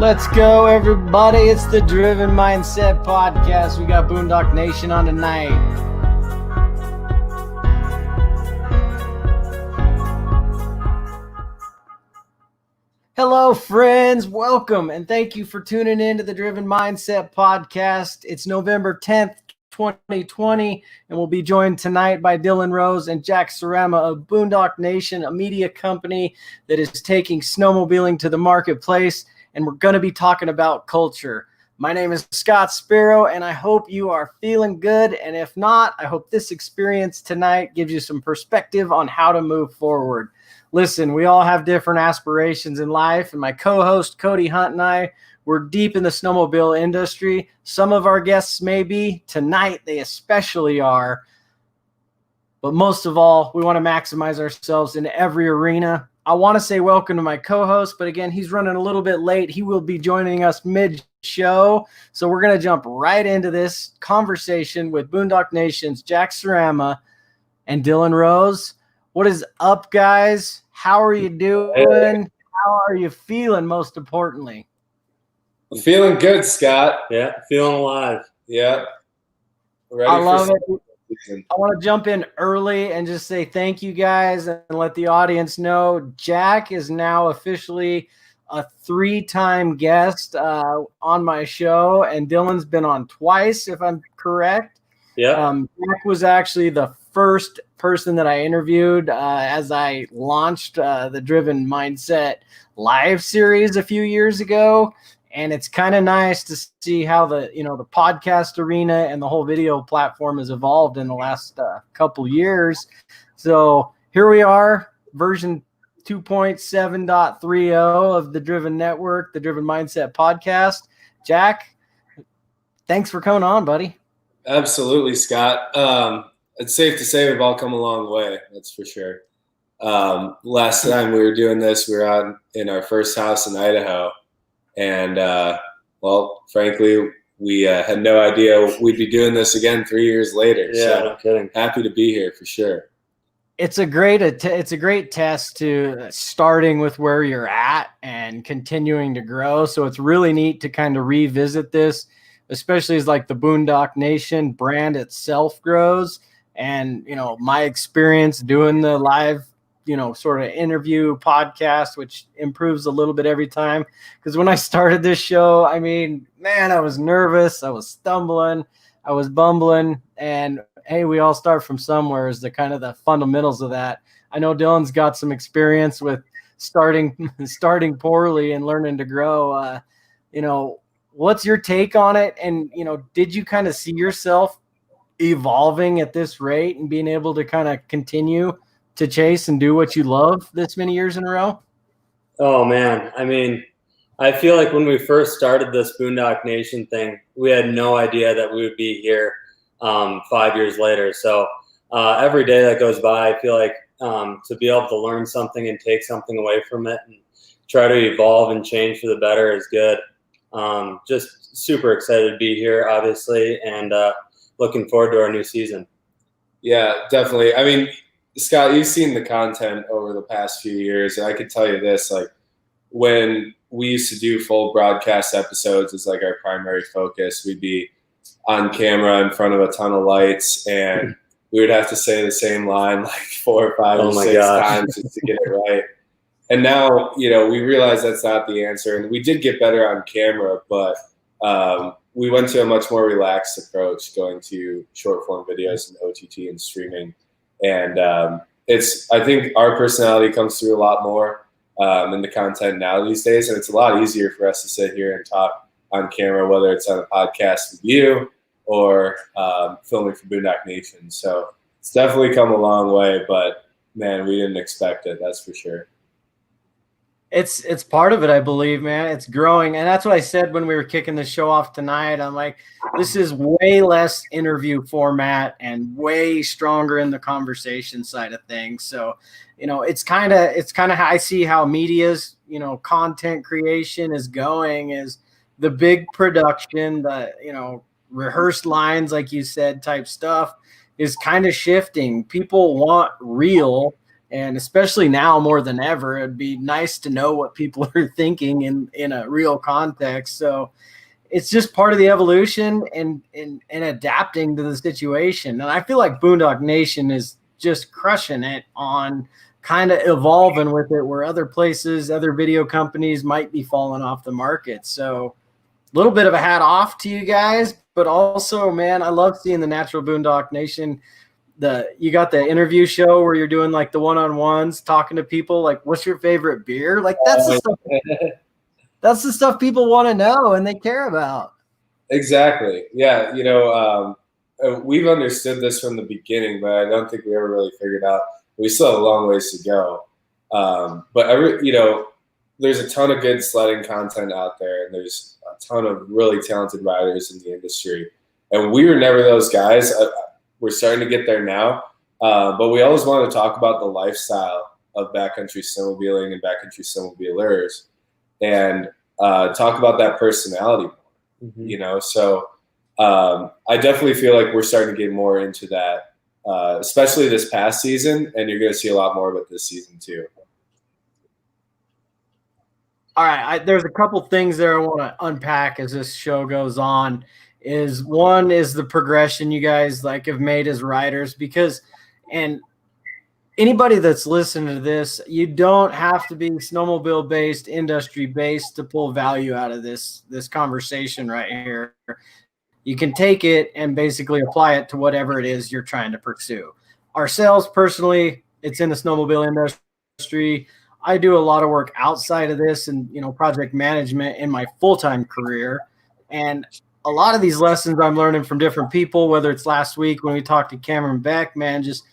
Let's go, everybody. It's the Driven Mindset Podcast. We got Boondock Nation on tonight. Hello, friends. Welcome, and thank you for tuning in to the Driven Mindset Podcast. It's November 10th, 2020, and we'll be joined tonight by Dylan Rose and Jack Sarama of Boondock Nation, a media company that is taking snowmobiling to the marketplace, and we're going to be talking about culture. My name is Scott Spero, and I hope you are feeling good, and if not, I hope this experience tonight gives you some perspective on how to move forward. Listen, we all have different aspirations in life, and my co-host Cody Hunt and I, we're deep in the snowmobile industry. Some of our guests may be. Tonight, they especially are. But most of all, we want to maximize ourselves in every arena. I want to say welcome to my co-host, but again, he's running a little bit late. He will be joining us mid-show. So we're going to jump right into this conversation with Boondock Nation's Jack Sarama and Dylan Rose. What is up, guys? How are you doing? How are you feeling, most importantly? I'm feeling good, Scott. Yeah, feeling alive. Yeah. I love it. I want to jump in early and just say thank you, guys, and let the audience know Jack is now officially a 3-time guest on my show, and Dylan's been on twice, if I'm correct. Yeah. Jack was actually the first person that I interviewed as I launched the Driven Mindset live series a few years ago. And it's kind of nice to see how the podcast arena and the whole video platform has evolved in the last couple years. So here we are, version 2.7.30 of the Driven Network, the Driven Mindset Podcast. Jack, thanks for coming on, buddy. Absolutely, Scott. It's safe to say we've all come a long way. That's for sure. Last time we were doing this, we were out in our first house in Idaho. And, well, frankly, we had no idea we'd be doing this again 3 years later. Yeah, so no kidding. Happy to be here for sure. It's a great test to starting with where you're at and continuing to grow. So it's really neat to kind of revisit this, especially as like the Boondock Nation brand itself grows. And, my experience doing the live sort of interview podcast, which improves a little bit every time. Because when I started this show, I was nervous. I was stumbling. I was bumbling. And hey, we all start from somewhere is the kind of the fundamentals of that. I know Dylan's got some experience with starting poorly and learning to grow. What's your take on it? And, did you kind of see yourself evolving at this rate and being able to kind of continue to chase and do what you love this many years in a row? Oh, man. I feel like when we first started this Boondock Nation thing, we had no idea that we would be here 5 years later. So every day that goes by, I feel like to be able to learn something and take something away from it and try to evolve and change for the better is good. Just super excited to be here, obviously, and looking forward to our new season. Yeah, definitely. Scott, you've seen the content over the past few years, and I could tell you this, like when we used to do full broadcast episodes as like our primary focus, we'd be on camera in front of a ton of lights, and we would have to say the same line like 4 or 5 or 6 times just to get it right. And now, we realize that's not the answer, and we did get better on camera, but we went to a much more relaxed approach, going to short form videos and OTT and streaming. And I think our personality comes through a lot more in the content now these days. And it's a lot easier for us to sit here and talk on camera, whether it's on a podcast with you or filming for Boondock Nation. So it's definitely come a long way, but man, we didn't expect it. That's for sure. It's part of it, I believe, man. It's growing. And that's what I said when we were kicking the show off tonight. I'm like, this is way less interview format and way stronger in the conversation side of things. So, it's kind of how I see how media's, content creation is going, is the big production, the, rehearsed lines, like you said, type stuff is kind of shifting. People want real And especially now more than ever, it'd be nice to know what people are thinking in a real context. So it's just part of the evolution and adapting to the situation. And I feel like Boondock Nation is just crushing it on kind of evolving with it, where other places, other video companies might be falling off the market. So a little bit of a hat off to you guys, but also, man, I love seeing the Natural Boondock Nation. You got the interview show where you're doing like the one-on-ones, talking to people like, what's your favorite beer? Like that's the stuff people want to know and they care about. Exactly. Yeah. We've understood this from the beginning, but I don't think we ever really figured out. We still have a long ways to go. But there's a ton of good sledding content out there, and there's a ton of really talented riders in the industry. And we were never those guys. We're starting to get there now. But we always wanted to talk about the lifestyle of backcountry snowmobiling and backcountry snowmobilers, and talk about that personality more, So I definitely feel like we're starting to get more into that, especially this past season, and you're going to see a lot more of it this season too. All right, there's a couple things there I want to unpack as this show goes on. One is the progression you guys like have made as riders, because, and anybody that's listening to this, you don't have to be snowmobile based, industry based to pull value out of this conversation right here. You can take it and basically apply it to whatever it is you're trying to pursue. Ourselves personally, it's in the snowmobile industry. I do a lot of work outside of this and, project management in my full-time career. And a lot of these lessons I'm learning from different people, whether it's last week when we talked to Cameron Beck, man, just,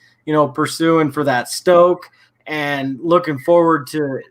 pursuing for that stoke and looking forward to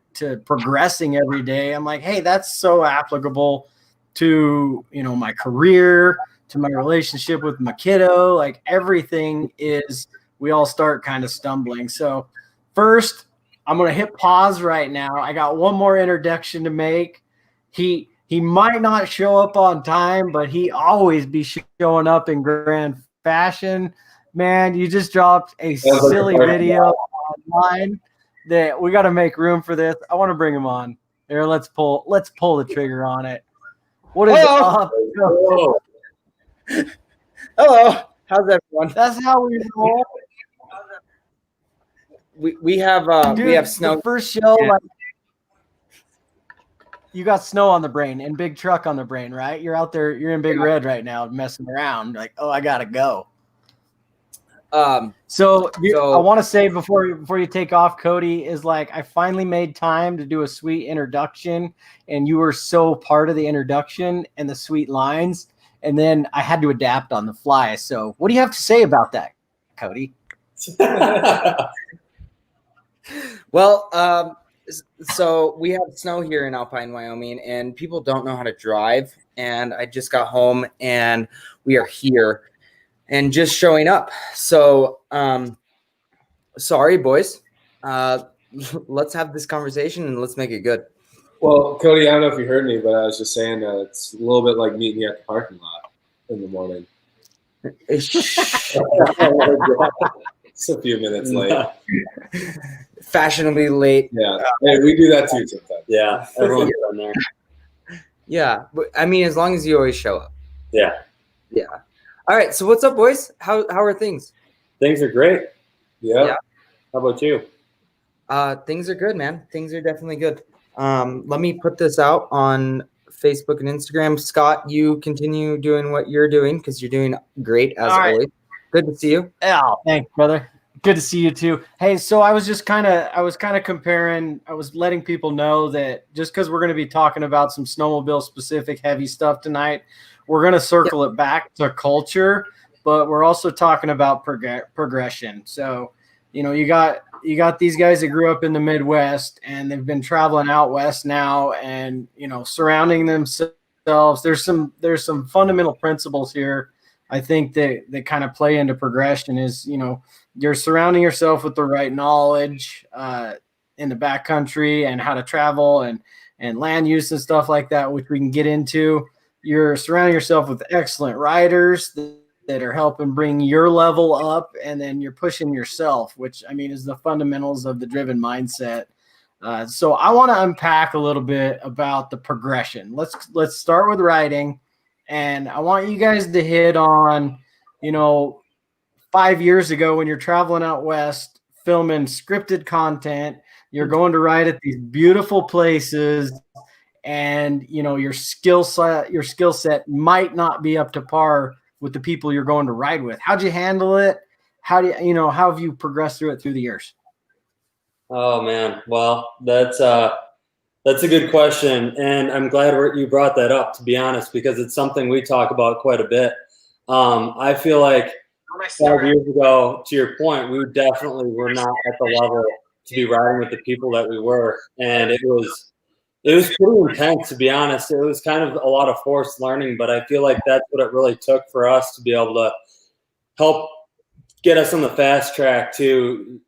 progressing every day. I'm like, hey, that's so applicable to, my career, to my relationship with my kiddo. Like everything is, we all start kind of stumbling. So first, I'm going to hit pause right now. I got one more introduction to make. He might not show up on time, but he always be showing up in grand fashion. Man, you just dropped a silly video online that we got to make room for this. I want to bring him on. Here, let's pull the trigger on it. What is up? Hello. How's everyone? That's how we roll. We have snow. The first show, like, you got snow on the brain and big truck on the brain, right? You're out there, you're in Big Red right now, messing around. Like, oh, I gotta go. So I want to say before you take off, Cody, is like, I finally made time to do a sweet introduction, and you were so part of the introduction and the sweet lines, and then I had to adapt on the fly. So what do you have to say about that, Cody? Well, so we have snow here in Alpine, Wyoming, and people don't know how to drive. And I just got home, and we are here and just showing up. So, sorry, boys. Let's have this conversation and let's make it good. Well, Cody, I don't know if you heard me, but I was just saying it's a little bit like meeting you at the parking lot in the morning. It's a few minutes late. Fashionably late. Yeah, hey, we do that too sometimes. Yeah, everyone's done there. Yeah, but I mean, as long as you always show up. Yeah. Yeah. All right. So what's up, boys? How are things? Things are great. Yeah. How about you? Things are good, man. Things are definitely good. Let me put this out on Facebook and Instagram. Scott, you continue doing what you're doing because you're doing great as always. Good to see you. Oh, thanks, brother. Good to see you too. Hey, so I was kind of comparing. I was letting people know that just because we're going to be talking about some snowmobile specific heavy stuff tonight, we're going to circle it back to culture, but we're also talking about progression. So, you got these guys that grew up in the Midwest and they've been traveling out west now, and surrounding themselves. There's some fundamental principles here, I think, that kind of play into progression. Is you're surrounding yourself with the right knowledge in the backcountry and how to travel and land use and stuff like that, which we can get into. You're surrounding yourself with excellent riders that are helping bring your level up, and then you're pushing yourself, which I mean is the fundamentals of the driven mindset. So I want to unpack a little bit about the progression. Let's start with riding, and I want you guys to hit on, 5 years ago when you're traveling out west, filming scripted content, you're going to ride at these beautiful places, and your skill set might not be up to par with the people you're going to ride with. How'd you handle it? How have you progressed through it through the years? Oh man, well that's a good question, and I'm glad you brought that up, to be honest, because it's something we talk about quite a bit. I feel like 5 years ago, to your point, we definitely were not at the level to be riding with the people that we were, and it was pretty intense, to be honest. It was kind of a lot of forced learning, but I feel like that's what it really took for us to be able to help get us on the fast track to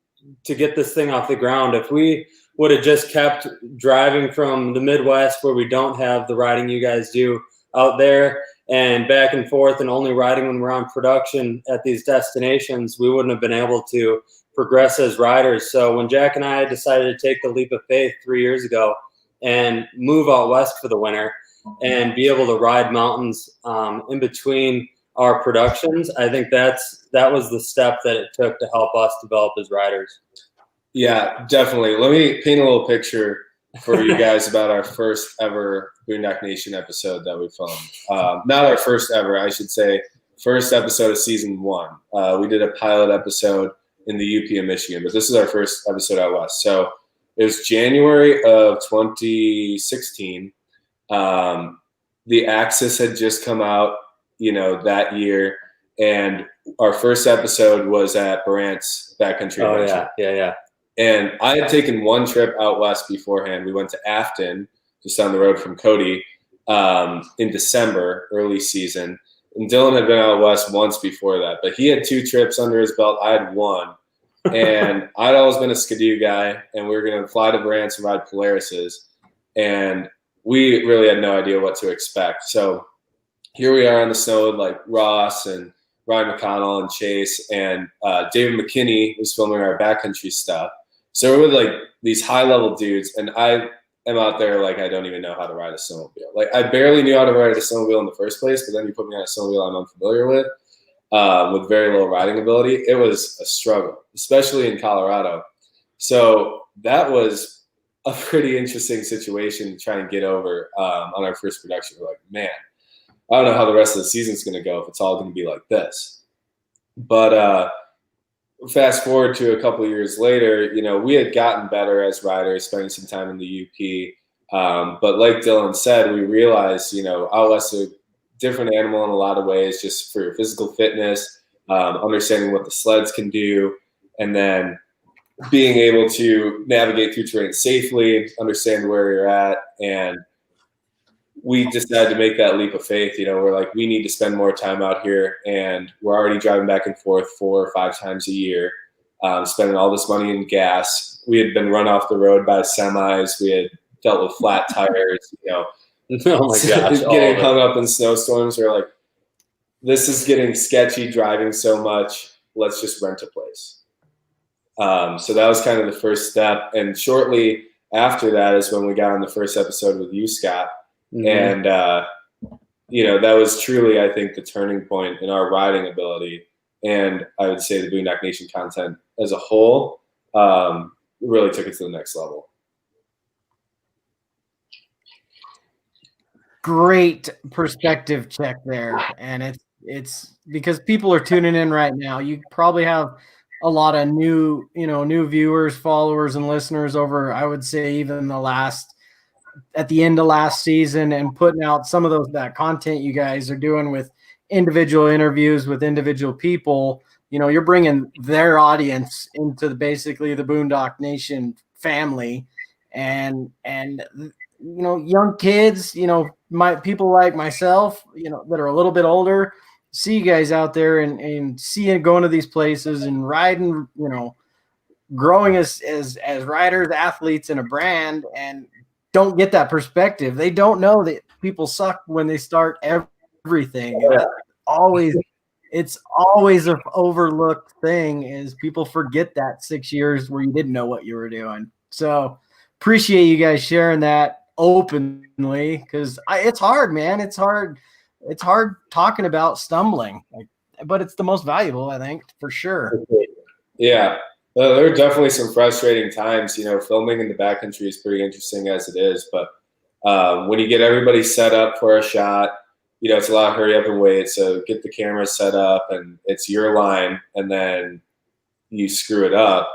get this thing off the ground. If we would have just kept driving from the Midwest, where we don't have the riding you guys do out there, and back and forth, and only riding when we're on production at these destinations, we wouldn't have been able to progress as riders. So when Jack and I decided to take the leap of faith 3 years ago and move out west for the winter and be able to ride mountains in between our productions, I think that was the step that it took to help us develop as riders. Yeah, definitely. Let me paint a little picture for you guys about our first ever Boondock Nation episode that we filmed. Not our first ever, I should say, first episode of season 1. We did a pilot episode in the UP of Michigan, but this is our first episode out west. So it was January of 2016. The Axis had just come out, that year, and our first episode was at Barant's Backcountry Adventure. Yeah. And I had taken one trip out west beforehand. We went to Afton, just down the road from Cody, in December, early season. And Dylan had been out west once before that, but he had 2 trips under his belt. I had 1. And I'd always been a Skidoo guy, and we were going to fly to Brant's and ride Polaris's. And we really had no idea what to expect. So here we are on the snow with like Ross and Ryan McConnell and Chase, and David McKinney was filming our backcountry stuff. So we're with like these high-level dudes, and I am out there like I don't even know how to ride a snowmobile. Like I barely knew how to ride a snowmobile in the first place, but then you put me on a snowmobile I'm unfamiliar with very little riding ability. It was a struggle, especially in Colorado. So that was a pretty interesting situation to try and get over on our first production. We're like, man, I don't know how the rest of the season's going to go if it's all going to be like this. But fast forward to a couple of years later, we had gotten better as riders, spending some time in the UP. But like Dylan said, we realized, out west is a different animal in a lot of ways, just for your physical fitness, understanding what the sleds can do, and then being able to navigate through terrain safely, understand where you're at. And we decided to make that leap of faith. We're like, we need to spend more time out here, and we're already driving back and forth 4 or 5 times a year, spending all this money in gas. We had been run off the road by semis. We had dealt with flat tires, Oh my gosh. getting hung up in snowstorms. We're like, this is getting sketchy driving so much. Let's just rent a place. So that was kind of the first step. And shortly after that is when we got on the first episode with you, Scott. Mm-hmm. And, that was truly, I think, the turning point in our riding ability. And I would say the Boondock Nation content as a whole really took it to the next level. Great perspective check there. And it's because people are tuning in right now. You probably have a lot of new viewers, followers, and listeners over, I would say, even at the end of last season, and putting out some of that content you guys are doing with individual interviews with individual people. You're bringing their audience into basically the Boondock Nation family, and young kids, people like myself, that are a little bit older, see you guys out there and seeing, going to these places and riding, growing as riders, athletes in a brand, and don't get that perspective. They don't know that people suck when they start everything. Yeah. Always it's always an overlooked thing is people forget that 6 years where you didn't know what you were doing. So appreciate you guys sharing that openly, because it's hard, man. It's hard talking about stumbling, but it's the most valuable, I think, for sure. Yeah. There are definitely some frustrating times. Filming in the backcountry is pretty interesting as it is, but when you get everybody set up for a shot, it's a lot of hurry up and wait. So get the camera set up and it's your line, and then you screw it up.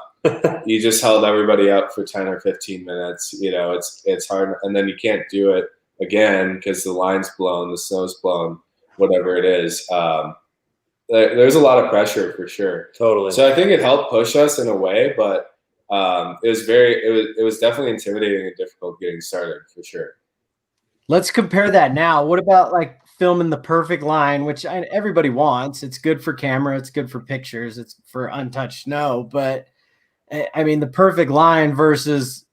You just held everybody up for 10 or 15 minutes. It's hard, and then you can't do it again because the line's blown, the snow's blown, whatever it is. There's a lot of pressure for sure. Totally. So I think it helped push us in a way, but it was definitely intimidating and difficult getting started for sure. Let's compare that now. What about like filming the perfect line, which everybody wants? It's good for camera, it's good for pictures, it's for untouched snow. But I mean, the perfect line versus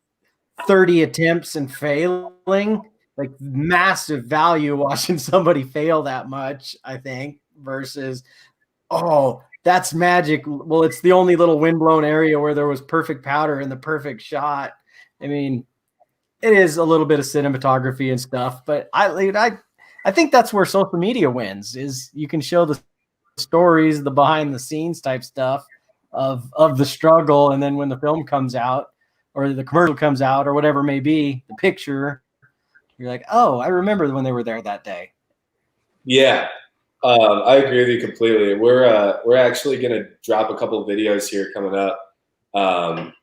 30 attempts and failing, like massive value watching somebody fail that much, I think, versus, oh, that's magic. Well, it's the only little windblown area where there was perfect powder and the perfect shot. I mean, it is a little bit of cinematography and stuff, but I think that's where social media wins, is you can show the stories, the behind the scenes type stuff of the struggle. And then when the film comes out or the commercial comes out or whatever it may be, the picture, you're like, oh, I remember when they were there that day. Yeah. I agree with you completely. We're actually going to drop a couple of videos here coming up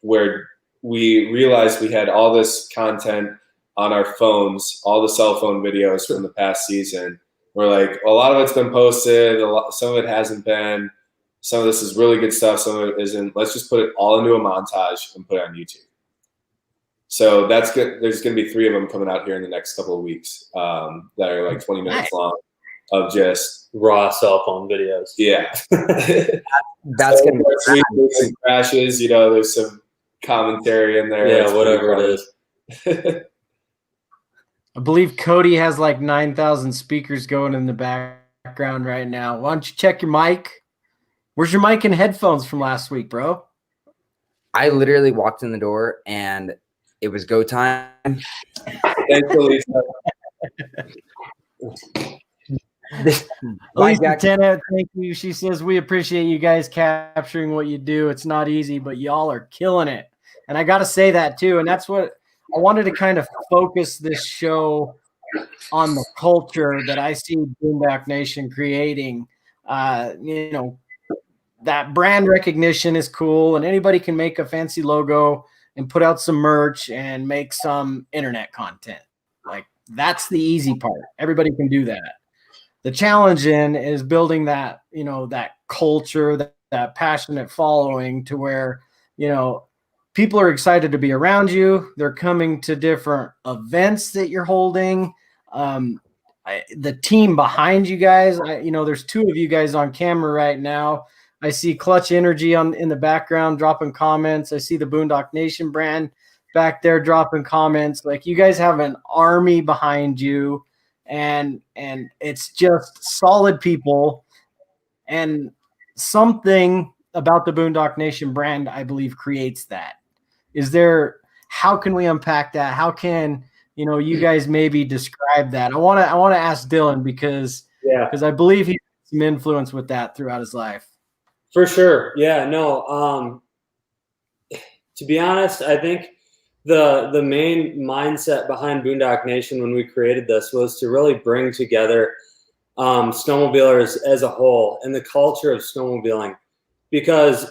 where we realized we had all this content on our phones, all the cell phone videos from the past season. We're like, a lot of it's been posted, some of it hasn't been. Some of this is really good stuff, some of it isn't. Let's just put it all into a montage and put it on YouTube. So that's good. There's going to be 3 of them coming out here in the next couple of weeks that are like 20 minutes long of just raw cell phone videos. Yeah. That's going to be some crashes, there's some commentary in there. Yeah, whatever it is. I believe Cody has like 9,000 speakers going in the background right now. Why don't you check your mic? Where's your mic and headphones from last week, bro? I literally walked in the door and it was go time. Thanks, Lisa. Lieutenant, thank you. She says, we appreciate you guys capturing what you do. It's not easy, but y'all are killing it. And I got to say that too. And that's what I wanted to kind of focus this show on, the culture that I see Boondock Nation creating. That brand recognition is cool, and anybody can make a fancy logo and put out some merch and make some internet content. Like, that's the easy part. Everybody can do that. The challenge is building that, that culture, that passionate following to where, people are excited to be around you. They're coming to different events that you're holding. The team behind you guys, there's 2 of you guys on camera right now. I see Clutch Energy in the background dropping comments. I see the Boondock Nation brand back there dropping comments. Like, you guys have an army behind you, and it's just solid people. And something about the Boondock Nation brand, I believe, creates that. How can we unpack that? How can, you guys maybe describe that? I want to ask Dylan because I believe he has some influence with that throughout his life. For sure. Yeah, no. To be honest, I think the main mindset behind Boondock Nation when we created this was to really bring together snowmobilers as a whole and the culture of snowmobiling, because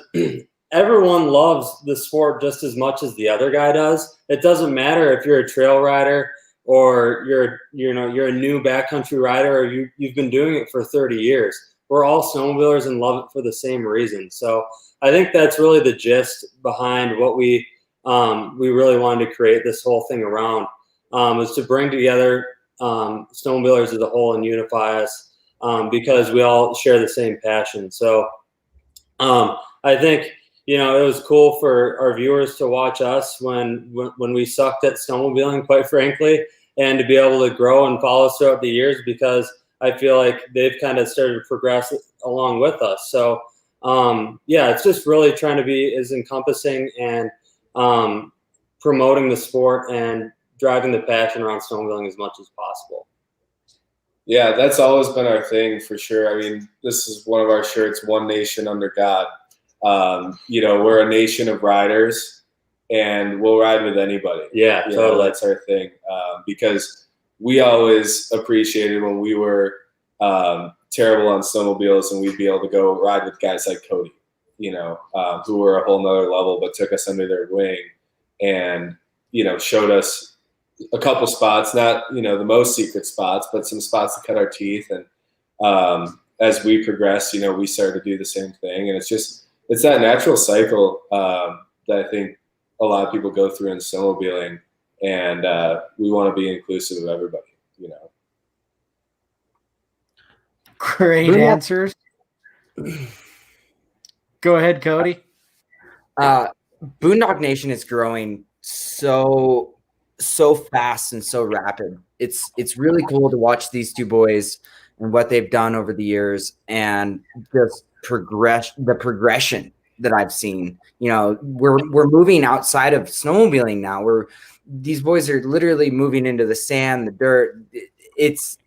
everyone loves the sport just as much as the other guy does. It doesn't matter if you're a trail rider or you're a new backcountry rider, or you've been doing it for 30 years. We're all snowmobilers and love it for the same reason. So I think that's really the gist behind what we really wanted to create this whole thing around, was to bring together snowmobilers as a whole and unify us, because we all share the same passion. So I think, it was cool for our viewers to watch us when we sucked at snowmobiling, quite frankly, and to be able to grow and follow us throughout the years, because I feel like they've kind of started to progress along with us. So, it's just really trying to be as encompassing and promoting the sport and driving the passion around snowmobiling as much as possible. Yeah, that's always been our thing for sure. I mean, this is one of our shirts, One Nation Under God. We're a nation of riders, and we'll ride with anybody. Yeah, totally. That's our thing. Because we always appreciated when we were terrible on snowmobiles and we'd be able to go ride with guys like Cody, who were a whole nother level, but took us under their wing and, showed us a couple spots, not, the most secret spots, but some spots to cut our teeth. And as we progressed, we started to do the same thing. And it's that natural cycle that I think a lot of people go through in snowmobiling. And we want to be inclusive of everybody, Great answers. Go ahead, Cody. Boondock Nation is growing so fast and so rapid. It's really cool to watch these two boys and what they've done over the years, and just the progression that I've seen. We're moving outside of snowmobiling now. These boys are literally moving into the sand, the dirt. It's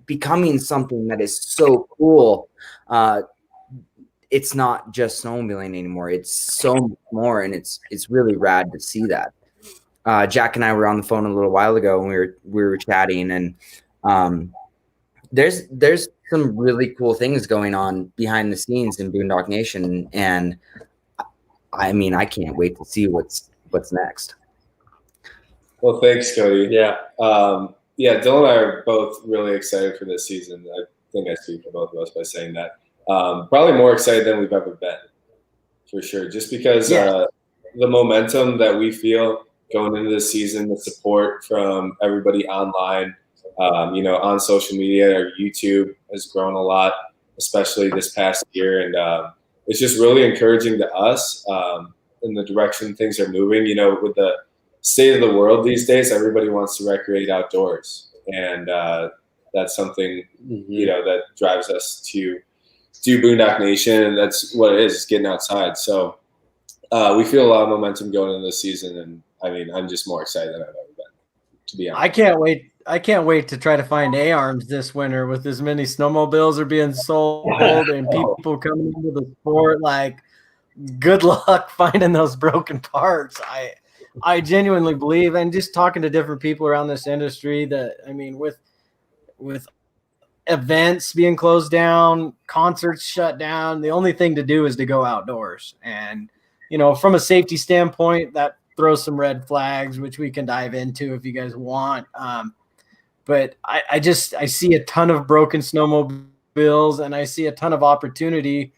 becoming something that is so cool. It's not just snowmobiling anymore. It's so much more, and it's really rad to see that. Jack and I were on the phone a little while ago, and we were chatting, and there's some really cool things going on behind the scenes in Boondock Nation, and I mean, I can't wait to see what's next. Well, thanks, Cody. Yeah. Dylan and I are both really excited for this season. I think I speak for both of us by saying that. Probably more excited than we've ever been, for sure. Just because the momentum that we feel going into this season, the support from everybody online, on social media or YouTube has grown a lot, especially this past year. And it's just really encouraging to us in the direction things are moving. With the state of the world these days, everybody wants to recreate outdoors. And that's something, that drives us to do Boondock Nation. And that's what it is, it's getting outside. So we feel a lot of momentum going into this season. And I mean, I'm just more excited than I've ever been, to be honest. I can't wait to try to find A-arms this winter with as many snowmobiles are being sold and people coming into the sport. Like, good luck finding those broken parts. I genuinely believe, and just talking to different people around this industry, that, I mean, with events being closed down, concerts shut down, the only thing to do is to go outdoors. And, from a safety standpoint, that throws some red flags, which we can dive into if you guys want. But I see a ton of broken snowmobiles, and I see a ton of opportunity,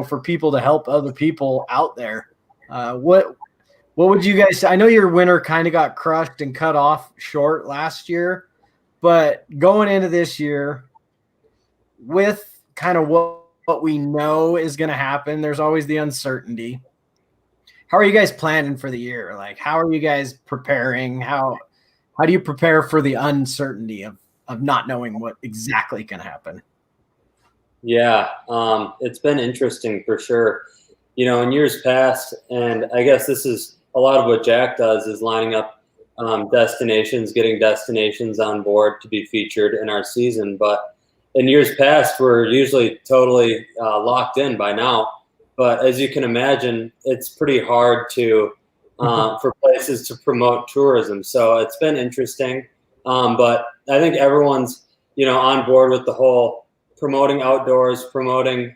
for people to help other people out there. What would you guys say? I know your winter kind of got crushed and cut off short last year, but going into this year with kind of what we know is going to happen, there's always the uncertainty. How are you guys planning for the year? Like, how are you guys preparing? How do you prepare for the uncertainty of not knowing what exactly can happen? Yeah, it's been interesting for sure. In years past, and I guess this is a lot of what Jack does, is lining up destinations, getting destinations on board to be featured in our season. But in years past, we're usually totally locked in by now. But as you can imagine, it's pretty hard to for places to promote tourism. So it's been interesting. But I think everyone's, on board with the whole promoting outdoors, promoting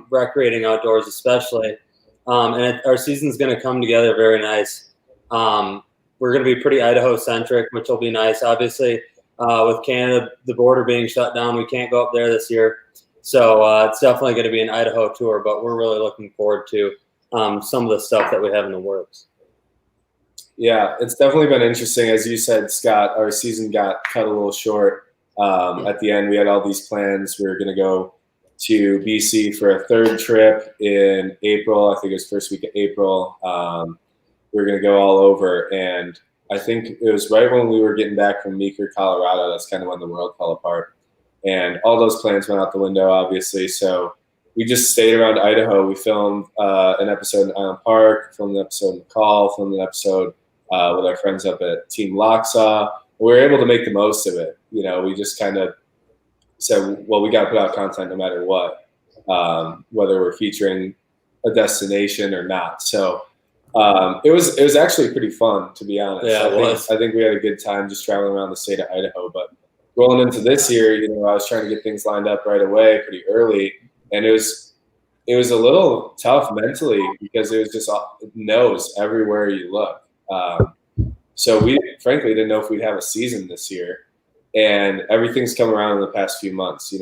recreating outdoors especially. And our season's going to come together very nice. We're going to be pretty Idaho-centric, which will be nice. Obviously, with Canada, the border being shut down, we can't go up there this year. So it's definitely going to be an Idaho tour, but we're really looking forward to some of the stuff that we have in the works. Yeah, it's definitely been interesting. As you said, Scott, our season got cut a little short. At the end, we had all these plans. We were going to go to BC for a third trip in April. I think it was first week of April. We were going to go all over. And I think it was right when we were getting back from Meeker, Colorado. That's kind of when the world fell apart. And all those plans went out the window, obviously. So we just stayed around Idaho. We filmed an episode in Island Park, filmed an episode in McCall, filmed an episode with our friends up at Team Locksaw. We were able to make the most of it. We just kind of said, well, we got to put out content no matter what, whether we're featuring a destination or not. So it was actually pretty fun, to be honest. Yeah, I think we had a good time just traveling around the state of Idaho. But rolling into this year, I was trying to get things lined up right away, pretty early, and it was a little tough mentally because it was just no's everywhere you look. So we frankly didn't know if we'd have a season this year, and everything's come around in the past few months.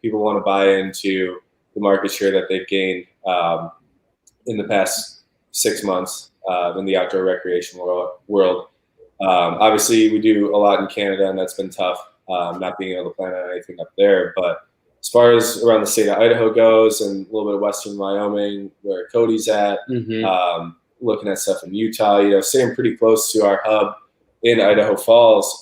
People want to buy into the market share that they've gained in the past 6 months in the outdoor recreation world. Obviously, we do a lot in Canada, and that's been tough, not being able to plan on anything up there. But as far as around the state of Idaho goes, and a little bit of western Wyoming, where Cody's at, looking at stuff in Utah, staying pretty close to our hub in Idaho Falls,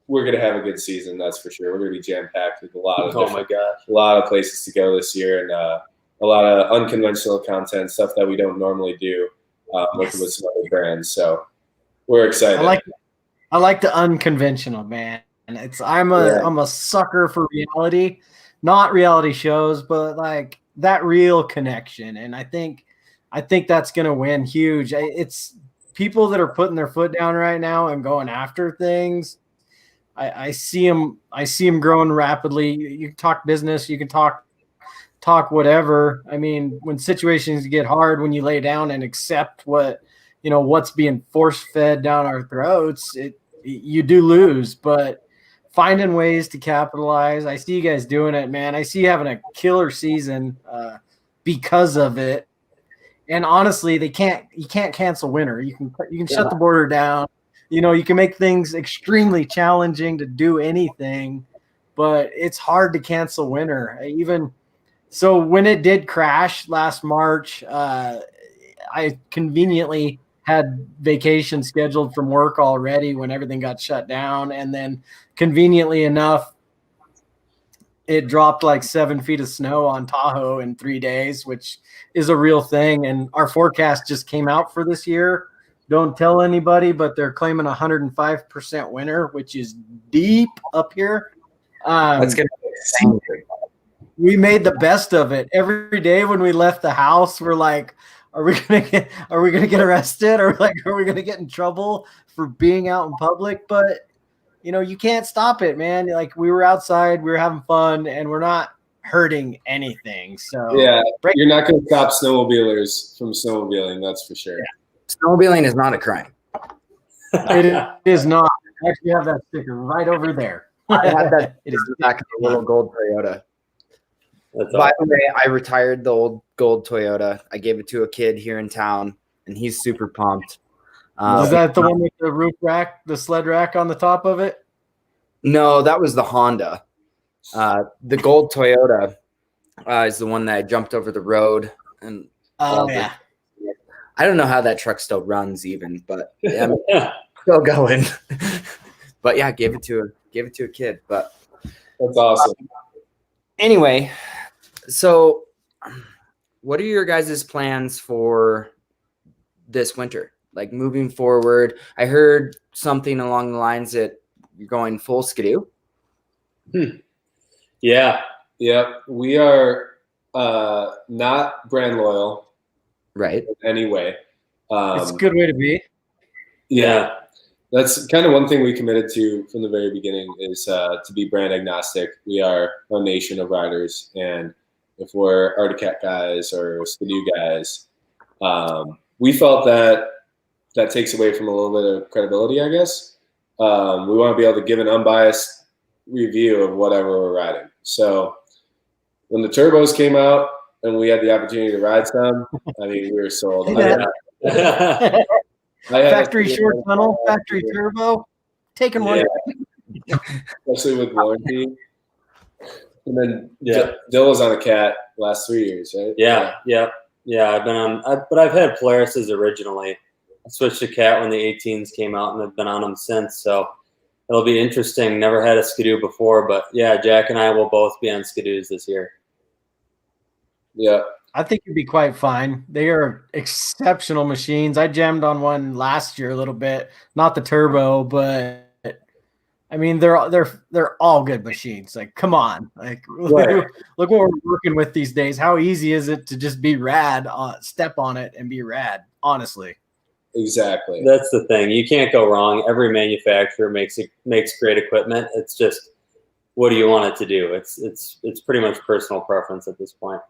we're going to have a good season, that's for sure. We're going to be jam-packed with a lot of places to go this year, and a lot of unconventional content, stuff that we don't normally do, working with some other brands. So we're excited. I like the unconventional, man. And I'm a sucker for reality, not reality shows, but like that real connection. And I think that's going to win huge. It's people that are putting their foot down right now and going after things. I see them growing rapidly. You can talk business, you can talk whatever. I mean, when situations get hard, when you lay down and accept what's being force fed down our throats, you do lose. But finding ways to capitalize, I see you guys doing it, man. I see you having a killer season because of it. And honestly, you can't cancel winter. You can shut the border down. You can make things extremely challenging to do anything, but it's hard to cancel winter. So when it did crash last March, I conveniently had vacation scheduled from work already when everything got shut down. And then conveniently enough, it dropped like 7 feet of snow on Tahoe in 3 days, which is a real thing. And our forecast just came out for this year. Don't tell anybody, but they're claiming 105% winter, which is deep up here. That's going to be insane. We made the best of it. Every day when we left the house, we're like, are we gonna get arrested? Or like, are we gonna get in trouble for being out in public? But you can't stop it, man. Like, we were outside, we were having fun, and we're not hurting anything. So yeah, you're not gonna stop snowmobilers from snowmobiling, that's for sure. Yeah. Snowmobiling is not a crime. It is not. I actually have that sticker right over there. I had that. It is back in the little gold Toyota. By the way, I retired the old gold Toyota. I gave it to a kid here in town, and he's super pumped. Was that the one with the roof rack, the sled rack on the top of it? No, that was the Honda. The gold Toyota is the one that I jumped over the road. And yeah. I don't know how that truck still runs even, but yeah, I'm still going. But yeah, gave it to a kid. But that's awesome. Anyway, so what are your guys' plans for this winter? Like, moving forward, I heard something along the lines that you're going full Skidoo. Yeah. We are not brand loyal. Right. In any way. It's a good way to be. Yeah. That's kind of one thing we committed to from the very beginning is to be brand agnostic. We are a nation of riders, and if we're Arctic Cat guys or Skidoo guys, we felt that takes away from a little bit of credibility, I guess. We want to be able to give an unbiased review of whatever we're riding. So when the turbos came out and we had the opportunity to ride some, I mean, we were sold. Factory short tunnel, factory turbo, taking one. Especially with warranty. And then Dill was on a Cat last 3 years, right? Yeah. I've been on, but I've had Polaris's originally. I switched to Cat when the 18s came out, and I've been on them since. So it'll be interesting. Never had a Skidoo before, but yeah, Jack and I will both be on Skidoos this year. Yeah. I think it'd be quite fine. They are exceptional machines. I jammed on one last year a little bit, not the turbo, but I mean they're all good machines. Like, come on, like Right. look what we're working with these days. How easy is it to just be rad, step on it and be rad? Honestly, Exactly. That's the thing. You can't go wrong. Every manufacturer makes great equipment. It's just, what do you want it to do? It's pretty much personal preference at this point.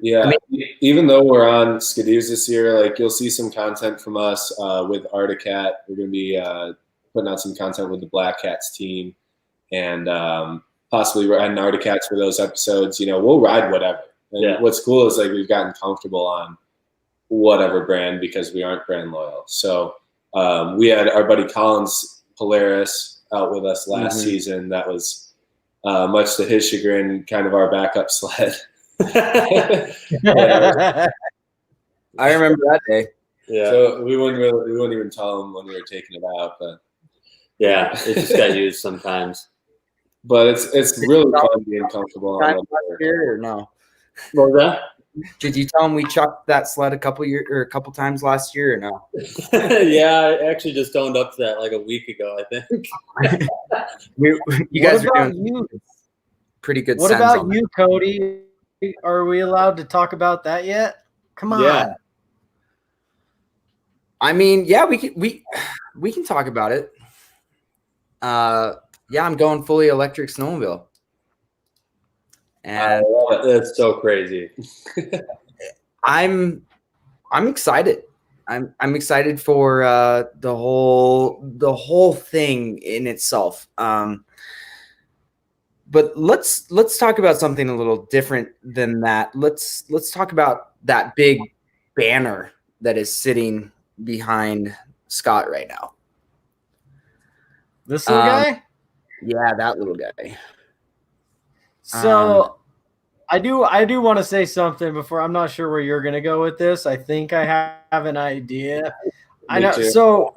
Yeah, even though we're on Skidoos this year, like you'll see some content from us with Articat. We're going to be putting out some content with the Black Cats team, and possibly riding Articats for those episodes. You know, we'll ride whatever. And what's cool is like we've gotten comfortable on whatever brand because we aren't brand loyal. So we had our buddy Collins Polaris out with us last season. That was much to his chagrin, kind of our backup sled. I remember that day. Yeah. So we wouldn't even tell them when we were taking it out, but yeah, it just got used sometimes. But it's really fun being comfortable on last year or no? What was that? Did you tell him we chucked that sled a couple times last year or no? Yeah, I actually just owned up to that like a week ago, I think. You guys are doing pretty good. What about you, Cody? Are we allowed to talk about that yet? Come on. Yeah. I mean, yeah, we can talk about it. Yeah, I'm going fully electric snowmobile. And that's so crazy. I'm excited. I'm excited for the whole thing in itself. But let's talk about something a little different than that. Let's talk about that big banner that is sitting behind Scott right now. This little guy? Yeah, that little guy. So I do want to say something before. I'm not sure where you're going to go with this. I think I have an idea. I know. Too. So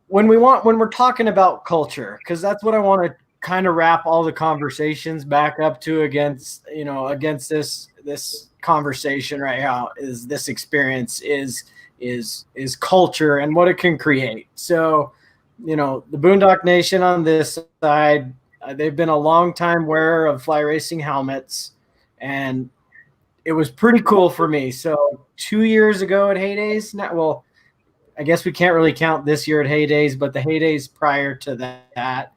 when we're talking about culture, because that's what I want to kind of wrap all the conversations back up to against this conversation right now, is this experience is culture and what it can create. So, you know, the Boondock Nation on this side, they've been a long time wearer of fly racing helmets, and it was pretty cool for me. So 2 years ago at Heydays, well, I guess we can't really count this year at Heydays, but the Heydays prior to that,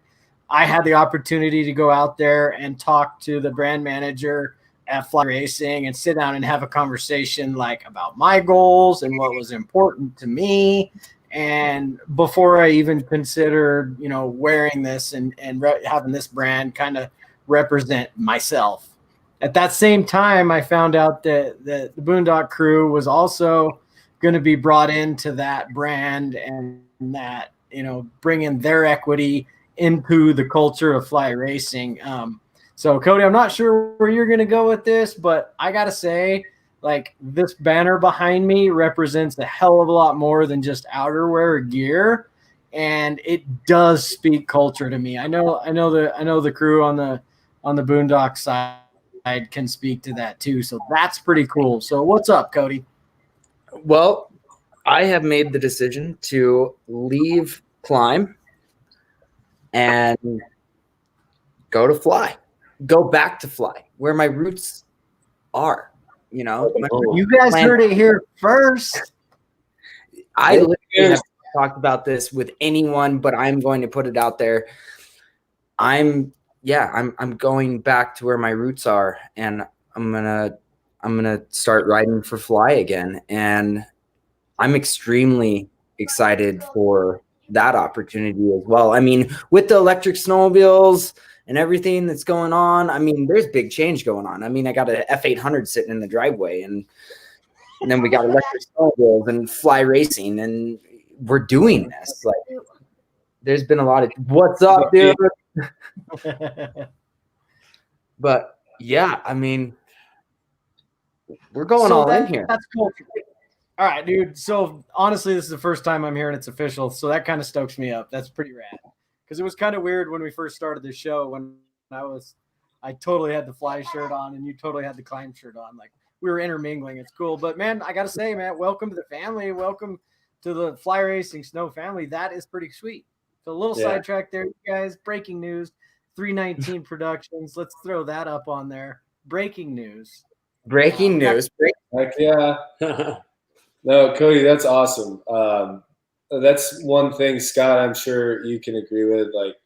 I had the opportunity to go out there and talk to the brand manager at Fly Racing and sit down and have a conversation like about my goals and what was important to me. And before I even considered, you know, wearing this and having this brand kind of represent myself. At that same time, I found out that the Boondock crew was also going to be brought into that brand and that, you know, bringing their equity into the culture of fly racing. So Cody, I'm not sure where you're going to go with this, but I got to say, like, this banner behind me represents a hell of a lot more than just outerwear or gear, and it does speak culture to me. I know the crew on the Boondock side can speak to that too. So that's pretty cool. So what's up, Cody? Well, I have made the decision to leave Climb and go back to fly, where my roots are. You know, you guys heard it here first. I literally have talked about this with anyone, but I'm going to put it out there. I'm going back to where my roots are, and I'm gonna start riding for fly again, and I'm extremely excited for that opportunity as well. I mean, with the electric snowmobiles and everything that's going on, I mean, there's big change going on. I mean, I got an F800 sitting in the driveway, and then we got electric snowmobiles and fly racing, and we're doing this. Like, there's been a lot of what's up, dude. But yeah, I mean, we're going all in here. That's culture. All right, dude. So honestly, this is the first time I'm hearing it's official. So that kind of stokes me up. That's pretty rad. Because it was kind of weird when we first started the show when I totally had the fly shirt on and you totally had the climb shirt on. Like we were intermingling. It's cool. But man, I got to say, man, welcome to the family. Welcome to the Fly Racing Snow family. That is pretty sweet. So a little sidetrack there, you guys. Breaking news 319 Productions. Let's throw that up on there. Breaking news. Breaking news. Heck yeah. No, Cody, that's awesome. That's one thing, Scott, I'm sure you can agree with. Like,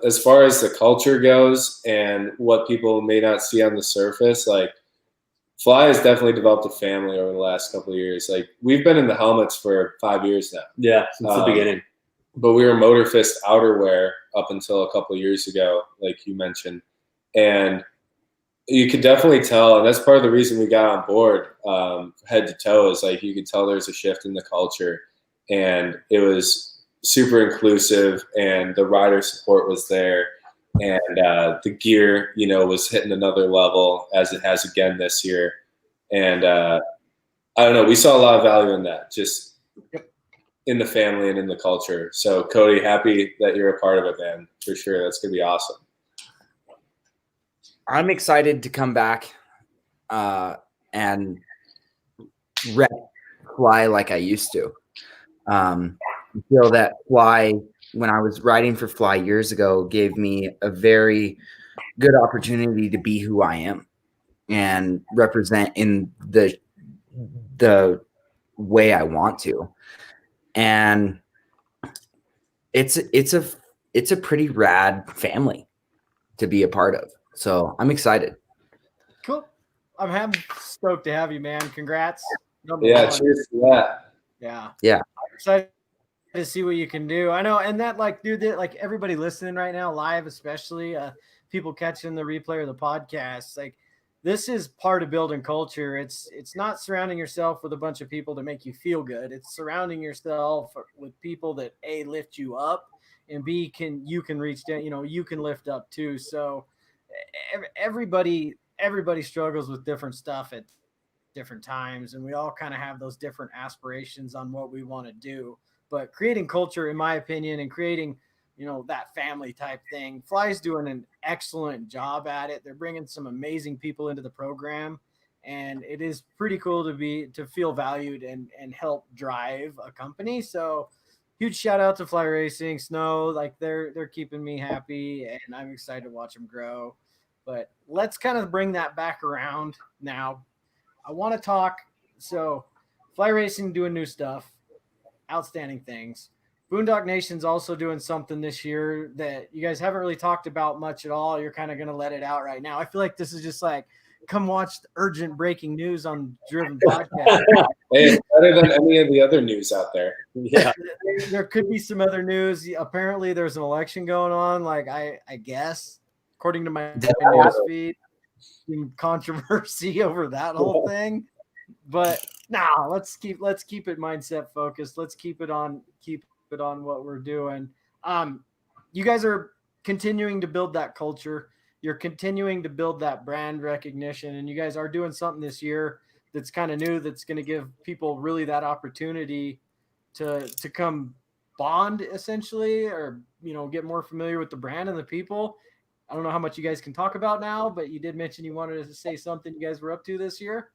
as far as the culture goes and what people may not see on the surface, like, Fly has definitely developed a family over the last couple of years. Like, we've been in the helmets for 5 years now. Yeah, since the beginning. But we were Motorfist outerwear up until a couple of years ago, like you mentioned. And you could definitely tell, and that's part of the reason we got on board head to toe, is like you could tell there's a shift in the culture. And it was super inclusive, and the rider support was there. And the gear, was hitting another level as it has again this year. And I don't know, we saw a lot of value in that, just in the family and in the culture. So Cody, happy that you're a part of it, man, for sure. That's going to be awesome. I'm excited to come back and rep Fly like I used to. I feel that Fly, when I was riding for Fly years ago, gave me a very good opportunity to be who I am and represent in the way I want to. And it's a pretty rad family to be a part of. So I'm excited. Cool. I'm stoked to have you, man. Congrats. Yeah, cheers to that. Yeah. Yeah. I'm excited to see what you can do. I know, and that, like, dude, that, like, everybody listening right now, live especially, people catching the replay or the podcast, like, this is part of building culture. It's not surrounding yourself with a bunch of people to make you feel good. It's surrounding yourself with people that A, lift you up, and B, you can reach down, you can lift up too. So everybody struggles with different stuff at different times, and we all kind of have those different aspirations on what we want to do. But creating culture, in my opinion, and creating that family type thing, Fly's doing an excellent job at it. They're bringing some amazing people into the program, and it is pretty cool to feel valued and help drive a company. So huge shout out to Fly Racing Snow. Like they're keeping me happy, and I'm excited to watch them grow. But let's kind of bring that back around now. I want to talk. So Fly Racing doing new stuff, outstanding things. Boondock Nation's also doing something this year that you guys haven't really talked about much at all. You're kind of going to let it out right now. I feel like this is just like, come watch the urgent breaking news on Driven Podcast. Hey, it's better than any of the other news out there. Yeah. There could be some other news. Apparently there's an election going on. Like I guess, according to my news feed, some controversy over that whole thing. But let's keep it mindset focused. Let's keep it on what we're doing. You guys are continuing to build that culture. You're continuing to build that brand recognition, and you guys are doing something this year that's kind of new, that's going to give people really that opportunity to come bond essentially, or get more familiar with the brand and the people. I don't know how much you guys can talk about now, but you did mention you wanted to say something you guys were up to this year.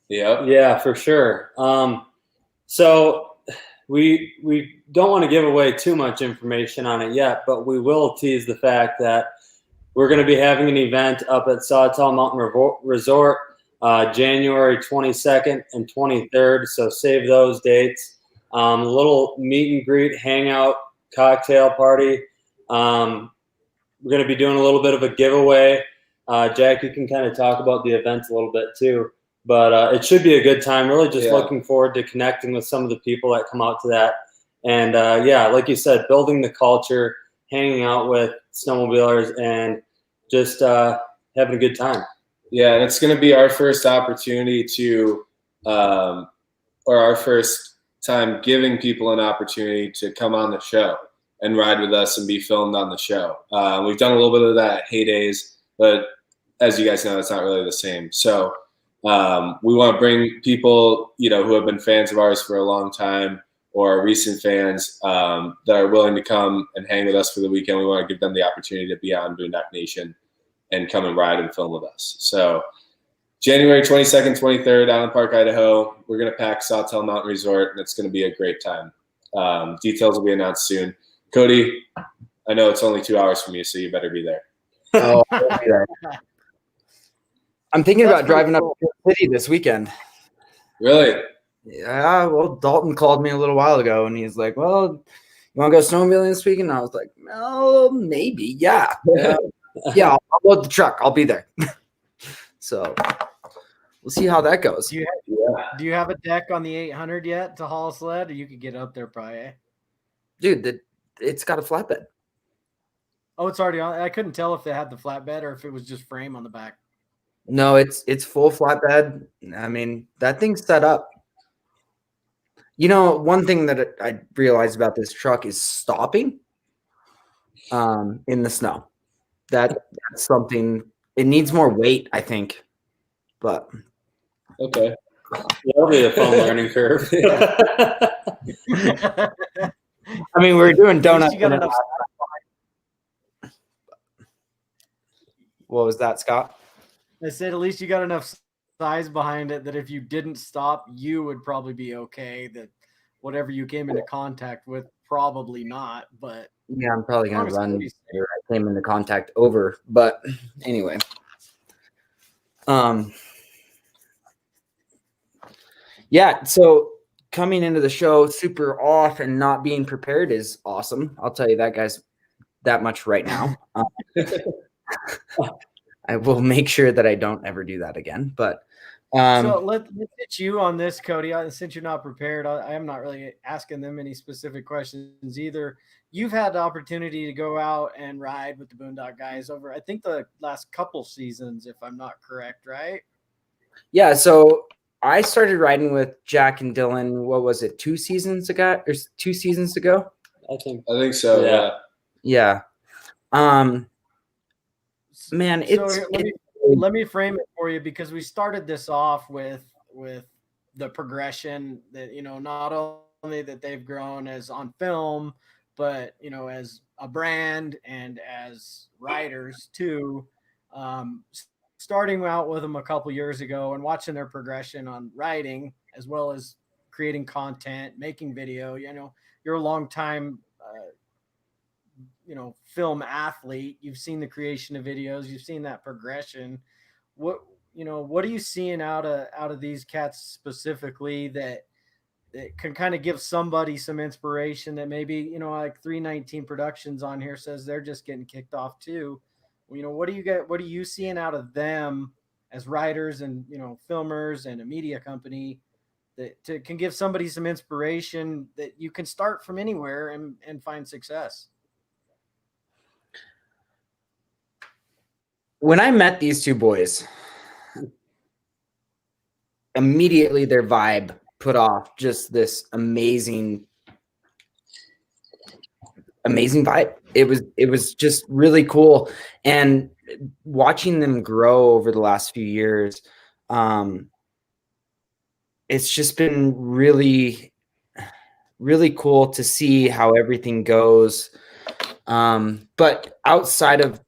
Yeah, for sure. So we don't want to give away too much information on it yet, but we will tease the fact that we're going to be having an event up at Sawtell Mountain Resort January 22nd and 23rd. So save those dates. A little meet and greet, hangout, cocktail party. We're going to be doing a little bit of a giveaway. Jack, you can kind of talk about the event a little bit too. But it should be a good time. Really just looking forward to connecting with some of the people that come out to that. And, like you said, building the culture, hanging out with snowmobilers, and just having a good time. Yeah, and it's going to be our first opportunity to or our first time giving people an opportunity to come on the show and ride with us and be filmed on the show. We've done a little bit of that at Heydays, but as you guys know, it's not really the same. So We want to bring people, who have been fans of ours for a long time or recent fans that are willing to come and hang with us for the weekend. We want to give them the opportunity to be on Boondock Nation and come and ride and film with us. So January 22nd, 23rd, Island Park, Idaho. We're going to pack Sawtell Mountain Resort, and it's going to be a great time. Details will be announced soon. Cody, I know it's only 2 hours from you, so you better be there. Oh, I'm thinking about driving up to the city this weekend. Really? Yeah, well, Dalton called me a little while ago, and he's like, well, you want to go snowmobiling this weekend? And I was like, no, maybe, yeah. Yeah, I'll load the truck. I'll be there. So we'll see how that goes. Do you have a deck on the 800 yet to haul a sled? Or you could get up there probably, eh? Dude, it's got a flatbed. Oh, it's already on. I couldn't tell if they had the flatbed or if it was just frame on the back. No, it's full flatbed. I mean, that thing's set up. One thing that I realized about this truck is stopping in the snow. That's something. It needs more weight, I think. But okay, that'll be a fun learning curve. I mean, we're doing donuts. What was that, Scott? I said at least you got enough size behind it that if you didn't stop, you would probably be okay. That whatever you came into contact with, probably not. But yeah, I'm probably gonna run. I came into contact over, but anyway. Yeah. So coming into the show super off and not being prepared is awesome. I'll tell you that, guys. That much right now. I will make sure that I don't ever do that again. But so let's get you on this, Cody. Since you're not prepared, I am not really asking them any specific questions either. You've had the opportunity to go out and ride with the Boondock guys over, I think, the last couple seasons, if I'm not correct, right? Yeah. So I started riding with Jack and Dylan. What was it? 2 seasons ago or 2 seasons ago? I think so. Yeah. Man, let me frame it for you, because we started this off with the progression that, not only that they've grown as on film, but, as a brand and as riders too. Starting out with them a couple years ago and watching their progression on riding, as well as creating content, making video. You're a long time film athlete. You've seen the creation of videos, you've seen that progression. What are you seeing out of these cats specifically that can kind of give somebody some inspiration, that maybe, like 319 Productions on here says they're just getting kicked off too. What are you seeing out of them as writers and, filmers and a media company that can give somebody some inspiration that you can start from anywhere and find success? When I met these two boys, immediately their vibe put off just this amazing vibe. It was just really cool. And watching them grow over the last few years, it's just been really, really cool to see how everything goes. But outside of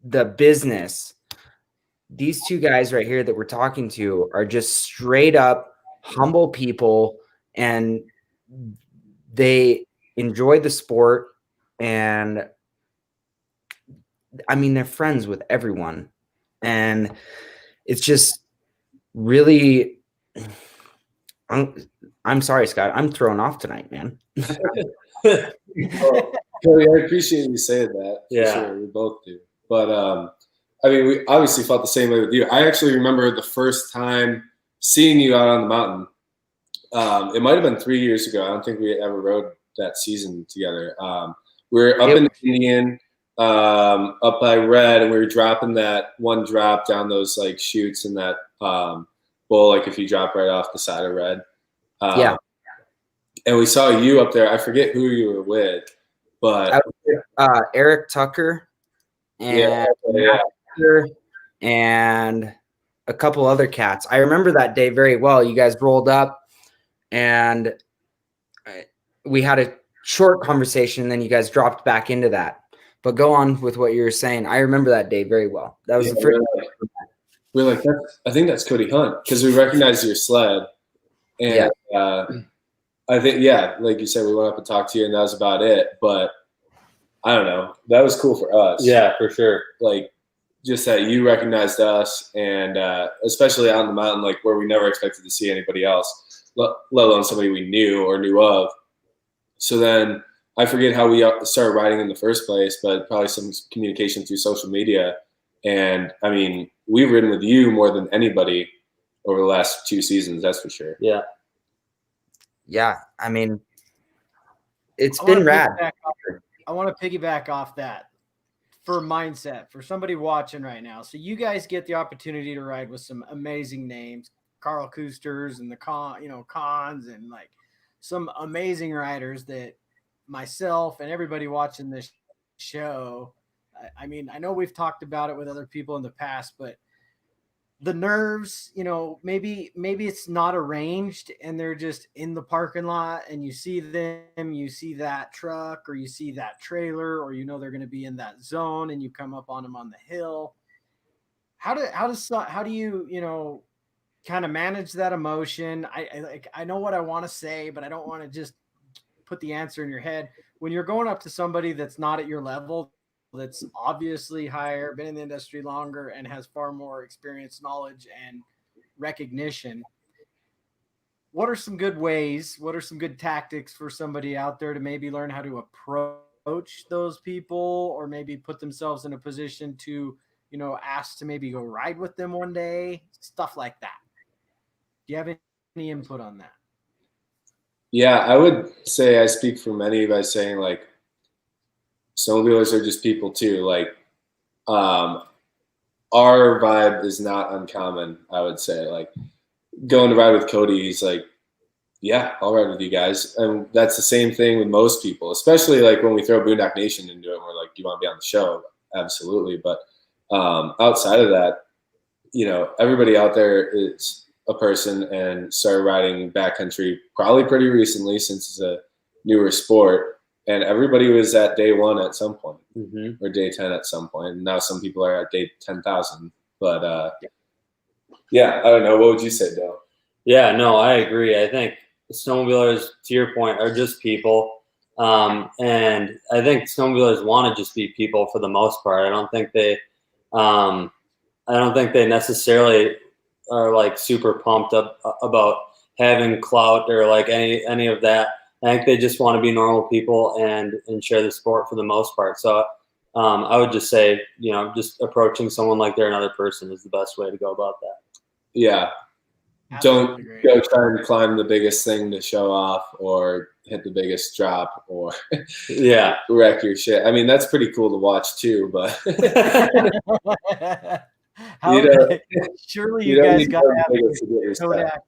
the business, these two guys right here that we're talking to are just straight up humble people, and they enjoy the sport. And I mean, they're friends with everyone, and it's just really, I'm sorry, Scott, I'm thrown off tonight, man. Cody, I appreciate you saying that. Yeah, sure, we both do. But I mean, we obviously felt the same way with you. I actually remember the first time seeing you out on the mountain. It might have been 3 years ago. I don't think we ever rode that season together. We were up in Indian, up by Red, and we were dropping that one drop down those like chutes in that bowl, like if you drop right off the side of Red. And we saw you up there. I forget who you were with, but Eric Tucker and Buster and a couple other cats. I remember that day very well. You guys rolled up and we had a short conversation, and then you guys dropped back into that. But go on with what you were saying. I remember that day very well. That was the first. We're like, I think that's Cody Hunt, because we recognized your sled. And I think, like you said, we went up and talked to you, and that was about it. But I don't know. That was cool for us. Yeah, for sure. Like, just that you recognized us, and especially out on the mountain, like where we never expected to see anybody else, let alone somebody we knew or knew of. So then I forget how we started riding in the first place, but probably some communication through social media. And I mean, we've ridden with you more than anybody over the last 2 seasons. That's for sure. Yeah. Yeah. I mean, it's been rad. I want to piggyback off that for mindset for somebody watching right now. So you guys get the opportunity to ride with some amazing names, Carl Koosters and the Cons, and like some amazing riders that myself and everybody watching this show. I mean, I know we've talked about it with other people in the past, but the nerves, maybe it's not arranged and they're just in the parking lot and you see them, you see that truck or you see that trailer, or they're going to be in that zone and you come up on them on the hill. How do you kind of manage that emotion? I know what I want to say, but I don't want to just put the answer in your head. When you're going up to somebody that's not at your level, that's obviously higher, been in the industry longer, and has far more experience, knowledge, and recognition, what are some good ways? What are some good tactics for somebody out there to maybe learn how to approach those people, or maybe put themselves in a position to, ask to maybe go ride with them one day, stuff like that? Do you have any input on that? Yeah, I would say I speak for many by saying, like, snowmobilers are just people too. Like, our vibe is not uncommon, I would say. Like, going to ride with Cody, he's like, yeah, I'll ride with you guys. And that's the same thing with most people, especially like when we throw Boondock Nation into it, we're like, do you want to be on the show? Absolutely. But outside of that, everybody out there is a person and started riding backcountry probably pretty recently, since it's a newer sport. And everybody was at day 1 at some point, or day 10 at some point. And now some people are at day 10,000. But I don't know. What would you say, Dale? Yeah, no, I agree. I think snowmobilers, to your point, are just people. And I think snowmobilers want to just be people for the most part. I don't think they necessarily are like super pumped up about having clout or like any of that. I think they just want to be normal people and share the sport for the most part. So I would just say, just approaching someone like they're another person is the best way to go about that. Yeah. Don't go try and climb the biggest thing to show off or hit the biggest drop or wreck your shit. I mean, that's pretty cool to watch too, but surely you guys got to have Kodak.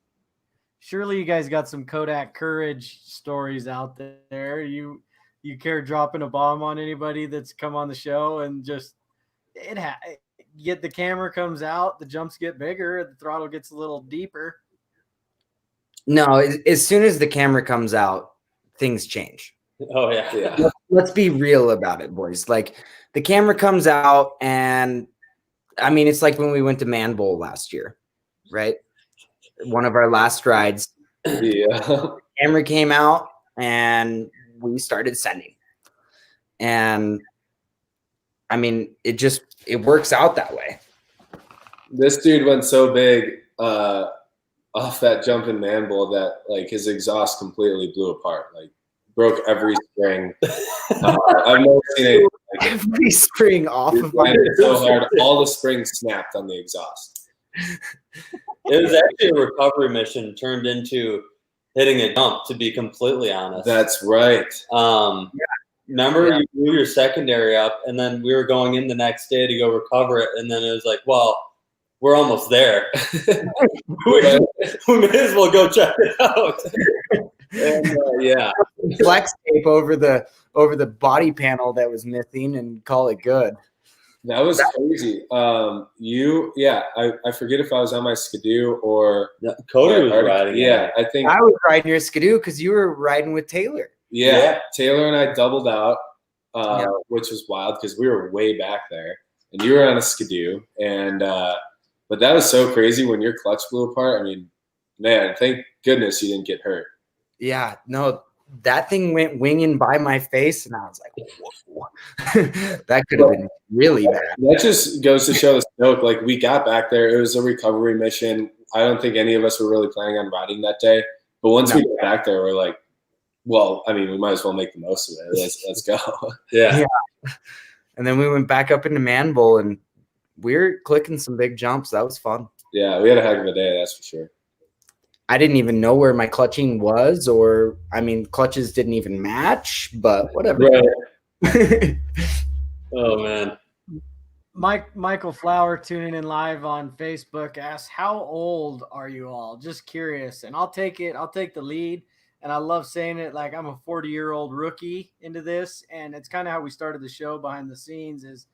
Surely you guys got some Kodak courage stories out there. You care dropping a bomb on anybody that's come on the show, and just get the camera comes out, the jumps get bigger, the throttle gets a little deeper. No, as soon as the camera comes out, things change. Oh yeah. Let's be real about it, boys. Like, the camera comes out, and I mean, it's like when we went to Man Bowl last year, right? One of our last rides. The camera came out and we started sending. And I mean, it works out that way. This dude went so big off that jump in Man Bowl that like his exhaust completely blew apart. Like, broke every spring. I've never seen it. Like, every spring off of my so hard. All the springs snapped on the exhaust. It was actually a recovery mission turned into hitting a jump, to be completely honest. That's right. Remember, you blew your secondary up, and then we were going in the next day to go recover it, and then it was like, well, we're almost there. we may as well go check it out. And, flex tape over the body panel that was missing and call it good. That was crazy. I forget if I was on my Skidoo or Cody was riding. Yeah, I think I was riding your Skidoo because you were riding with Taylor. Yeah, Taylor and I doubled out, which was wild because we were way back there, and you were on a Skidoo, and but that was so crazy when your clutch blew apart. I mean, man, thank goodness you didn't get hurt. Yeah, no, that thing went winging by my face, and I was like, whoa. That could have been really bad. That just goes to show the stroke. Like, we got back there. It was a recovery mission. I don't think any of us were really planning on riding that day. But once we got back there, we're like, well, I mean, we might as well make the most of it. Let's go. Yeah. And then we went back up into Man Bowl, and we were clicking some big jumps. That was fun. Yeah, we had a heck of a day, that's for sure. I didn't even know where my clutching was, or I mean, clutches didn't even match, but whatever. Right. Oh man. Michael Flower tuning in live on Facebook asks, how old are you all? Just curious. And I'll take the lead. And I love saying it, like I'm a 40-year-old rookie into this. And it's kind of how we started the show behind the scenes is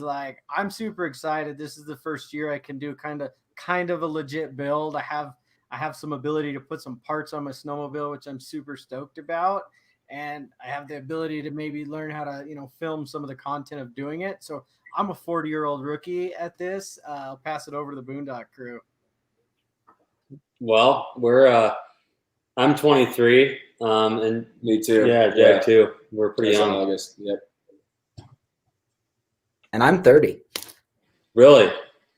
like, I'm super excited. This is the first year I can do kind of a legit build. I have some ability to put some parts on my snowmobile, which I'm super stoked about. And I have the ability to maybe learn how to, film some of the content of doing it. So I'm a 40-year-old rookie at this. I'll pass it over to the Boondock crew. Well, I'm 23. And Me too. Yeah, Jack too. We're pretty young. August. Yep. And I'm 30. Really?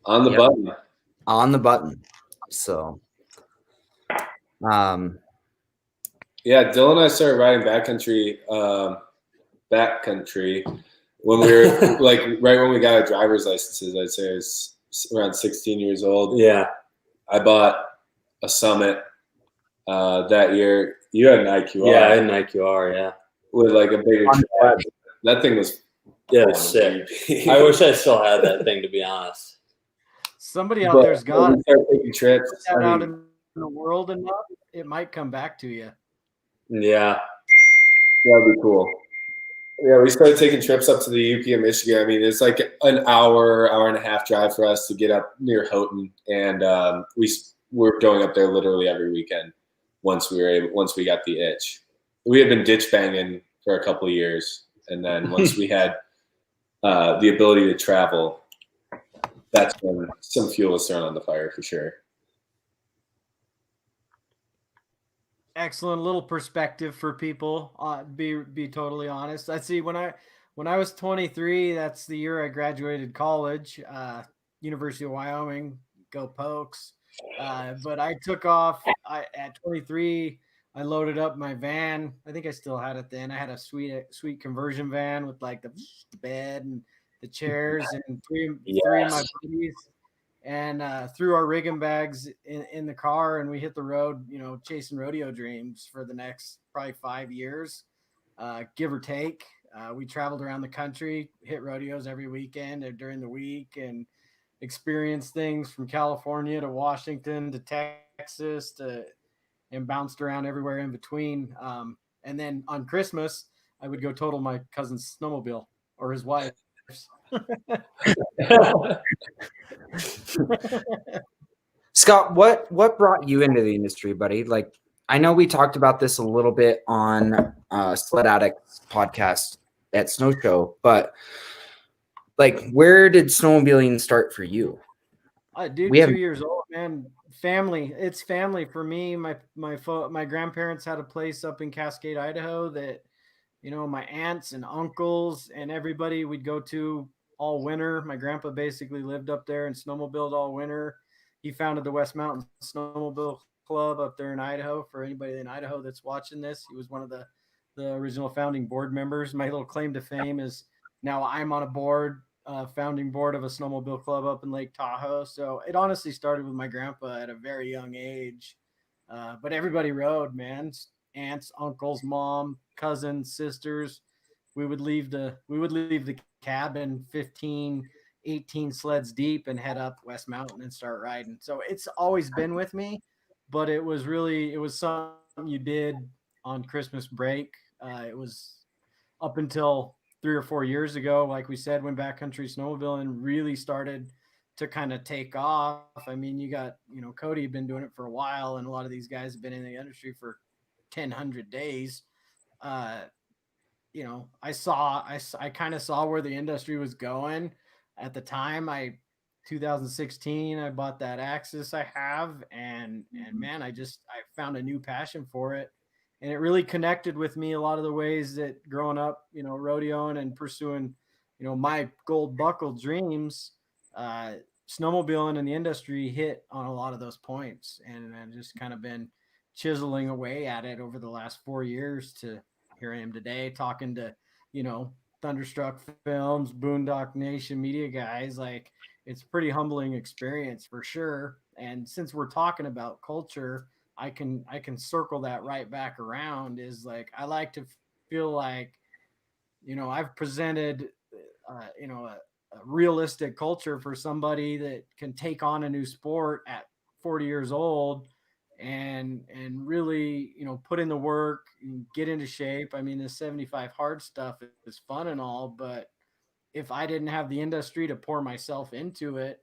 On the button. On the button. So yeah, Dylan and I started riding backcountry when we were like right when we got our driver's licenses. I'd say I was around 16 years old. Yeah. I bought a Summit that year. You had an IQR. Yeah, I had an IQR, yeah. With like a bigger track. That thing was sick. I wish I still had that thing, to be honest. Somebody out there's got it. Start taking trips. Put that out in the world enough, it might come back to you. Yeah. That'd be cool. Yeah, we started taking trips up to the UP of Michigan. I mean, it's like an hour and a half drive for us to get up near Houghton, and we're going up there literally every weekend once we got the itch. We had been ditch banging for a couple of years, and then once we had the ability to travel, that's when some fuel was thrown on the fire for sure. Excellent little perspective for people. Be totally honest. I see when I was 23, that's the year I graduated college, University of Wyoming, go Pokes. But I took off at 23. I loaded up my van. I think I still had it then. I had a sweet conversion van with like the bed and the chairs and three of my buddies. And threw our rigging bags in the car, and we hit the road, chasing rodeo dreams for the next probably 5 years, give or take. We traveled around the country, hit rodeos every weekend or during the week, and experienced things from California to Washington to Texas and bounced around everywhere in between. And then on Christmas, I would go total my cousin's snowmobile or his wife's. Scott, what brought you into the industry, buddy? Like, I know we talked about this a little bit on Sled Addicts podcast at Snow Show, but like, where did snowmobiling start for you? Dude, 2 years old, man. Family. It's family for me. My grandparents had a place up in Cascade, Idaho that, my aunts and uncles and everybody we'd go to all winter. My grandpa basically lived up there and snowmobiled all winter. He founded the West Mountain Snowmobile Club up there in Idaho. For anybody in Idaho that's watching this, he was one of the original founding board members. My little claim to fame is now I'm on a board, founding board of a snowmobile club up in Lake Tahoe. So it honestly started with my grandpa at a very young age. But everybody rode, man. Aunts, uncles, mom, cousins, sisters. We would leave the cabin 15, 18 sleds deep and head up West Mountain and start riding. So it's always been with me, but it was something you did on Christmas break. It was up until 3 or 4 years ago, like we said, when backcountry snowmobiling really started to kind of take off. I mean, you got, Cody had been doing it for a while, and a lot of these guys have been in the industry for 100 days. I kind of saw where the industry was going at the time. 2016, I bought that Axis I have, and man, I found a new passion for it, and it really connected with me a lot of the ways that growing up, rodeoing and pursuing, my gold buckle dreams, snowmobiling and the industry hit on a lot of those points, and I've just kind of been chiseling away at it over the last 4 years to here I am today talking to, Thunderstruck Films, Boondock Nation media guys. Like, it's a pretty humbling experience for sure. And since we're talking about culture, I can circle that right back around. Is like, I like to feel like, I've presented, a realistic culture for somebody that can take on a new sport at 40 years old and really, put in the work and get into shape. I mean, the 75 hard stuff is fun and all, but if I didn't have the industry to pour myself into it,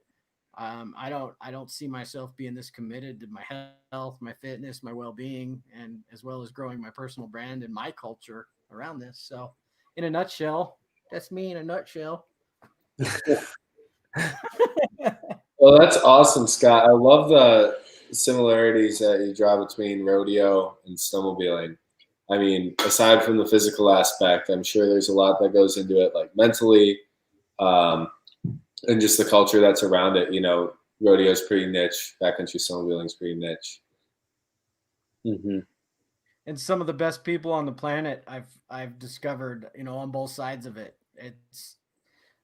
I don't see myself being this committed to my health, my fitness, my well-being, and as well as growing my personal brand and my culture around this. So in a nutshell, that's me in a nutshell. Well, that's awesome, Scott. I love the similarities that you draw between rodeo and snowmobiling. I mean, aside from the physical aspect, I'm sure there's a lot that goes into it, like mentally, and just the culture that's around it. Rodeo's pretty niche. Backcountry snowmobiling's pretty niche. Mm-hmm. And some of the best people on the planet I've discovered, on both sides of it.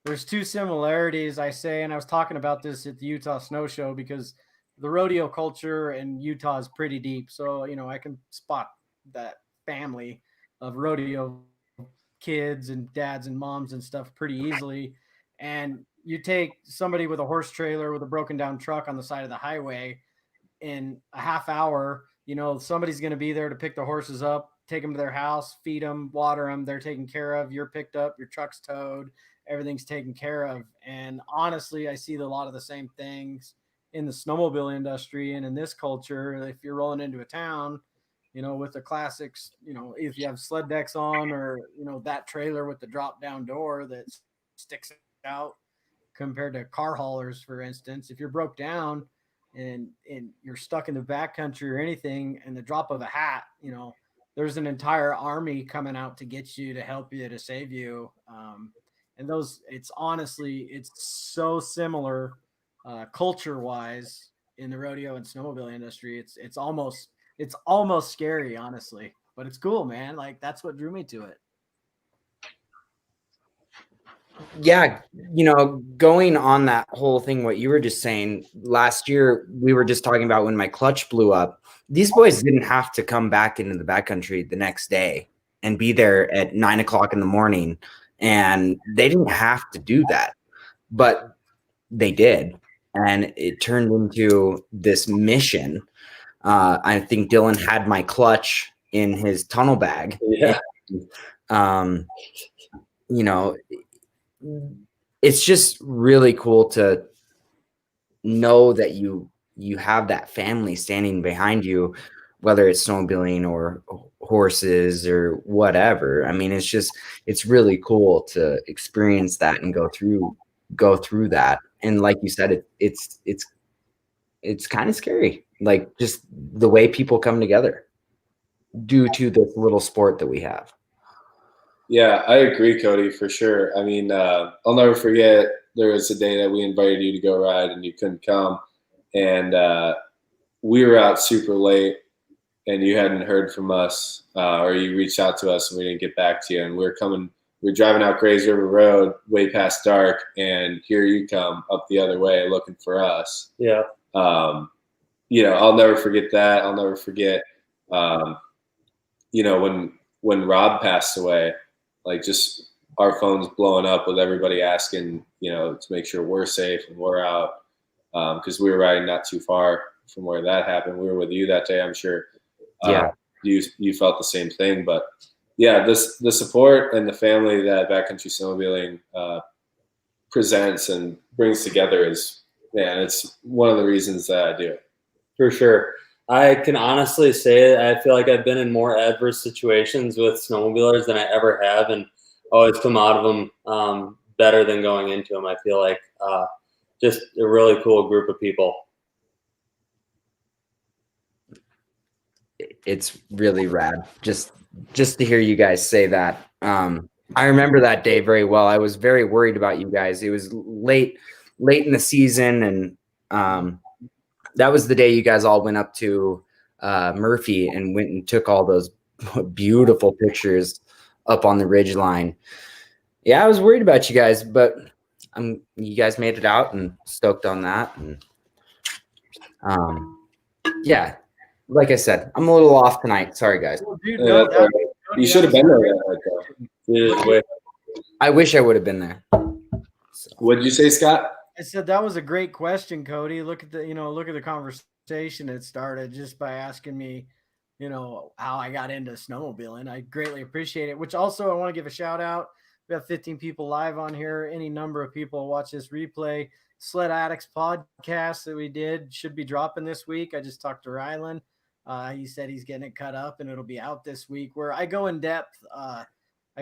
There's two similarities, I say, and I was talking about this at the Utah Snow Show because the rodeo culture in Utah is pretty deep. So, I can spot that family of rodeo kids and dads and moms and stuff pretty easily. And you take somebody with a horse trailer with a broken down truck on the side of the highway in a half hour, somebody's going to be there to pick the horses up, take them to their house, feed them, water them. They're taken care of. You're picked up, your truck's towed, everything's taken care of. And honestly, I see a lot of the same things in the snowmobile industry and in this culture. If you're rolling into a town, with the classics, if you have sled decks on or, that trailer with the drop down door that sticks out compared to car haulers, for instance, if you're broke down and you're stuck in the backcountry or anything, and the drop of a hat, there's an entire army coming out to get you, to help you, to save you. And it's so similar culture wise in the rodeo and snowmobile industry. It's almost scary, honestly, but it's cool, man. Like, that's what drew me to it. Yeah, going on that whole thing, what you were just saying, last year we were just talking about when my clutch blew up. These boys didn't have to come back into the backcountry the next day and be there at 9 o'clock in the morning, and they didn't have to do that, but they did, and it turned into this mission. I think Dylan had my clutch in his tunnel bag. Yeah. And, it's just really cool to know that you have that family standing behind you, whether it's snowmobiling or horses or whatever. I mean, it's really cool to experience that and go through that. And like you said, it's kind of scary, like just the way people come together due to this little sport that we have. Yeah, I agree, Cody, for sure. I mean, I'll never forget, there was a day that we invited you to go ride and you couldn't come. And we were out super late and you hadn't heard from us, or you reached out to us and we didn't get back to you. And we were driving out Grays River Road way past dark, and here you come up the other way looking for us. Yeah. I'll never forget that. I'll never forget, when Rob passed away, like, just our phones blowing up with everybody asking, to make sure we're safe and we're out. Because we were riding not too far from where that happened. We were with you that day, I'm sure. Yeah. You felt the same thing, but yeah, the support and the family that backcountry snowmobiling presents and brings together is, man, it's one of the reasons that I do it. For sure. I can honestly say I feel like I've been in more adverse situations with snowmobilers than I ever have, and always come out of them better than going into them. I feel like just a really cool group of people. It's really rad just to hear you guys say that. I remember that day very well. I was very worried about you guys. It was late in the season, and that was the day you guys all went up to Murphy and went and took all those beautiful pictures up on the ridge line. Yeah, I was worried about you guys, but you guys made it out, and stoked on that. And yeah, like I said, I'm a little off tonight. Sorry, guys. Well, dude, Yeah, you should have been there that night, I wish I would have been there. So. What did you say, Scott? I said that was a great question, Cody. Look at the conversation it started just by asking me, how I got into snowmobiling. I greatly appreciate it. Which also I want to give a shout out. We have 15 people live on here. Any number of people watch this replay. Sled Addicts podcast that we did should be dropping this week. I just talked to Rylan. He said he's getting it cut up and it'll be out this week, where I go in depth. I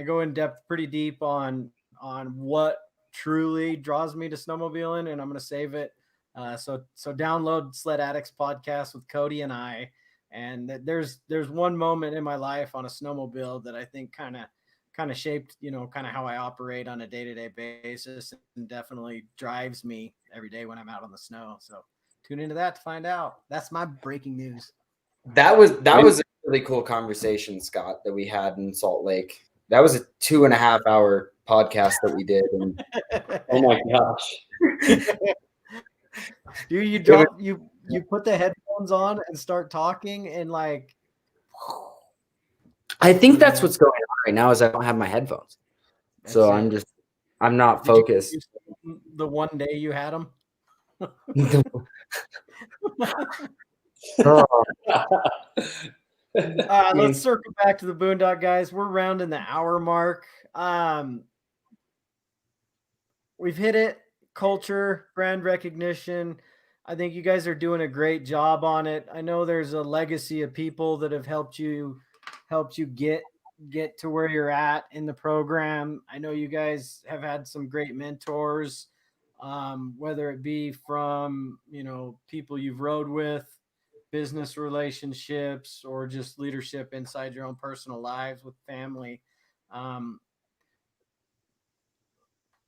go in depth pretty deep on what truly draws me to snowmobiling, and I'm going to save it. So download Sled Addicts podcast with Cody and I. And there's one moment in my life on a snowmobile that I think kind of shaped, kind of how I operate on a day-to-day basis, and definitely drives me every day when I'm out on the snow. So tune into that to find out. That's my breaking news. That was a really cool conversation, Scott, that we had in Salt Lake. That was a 2.5 hour podcast that we did. And oh my gosh. Dude, you put the headphones on and start talking, and like, I think that's what's going on right now is I don't have my headphones. So I'm not focused. The one day you had them. Let's circle back to the Boondock, guys. We're rounding the hour mark. We've hit it. Culture, brand recognition. I think you guys are doing a great job on it. I know there's a legacy of people that have helped you get to where you're at in the program. I know you guys have had some great mentors, whether it be from, people you've rode with, business relationships, or just leadership inside your own personal lives with family.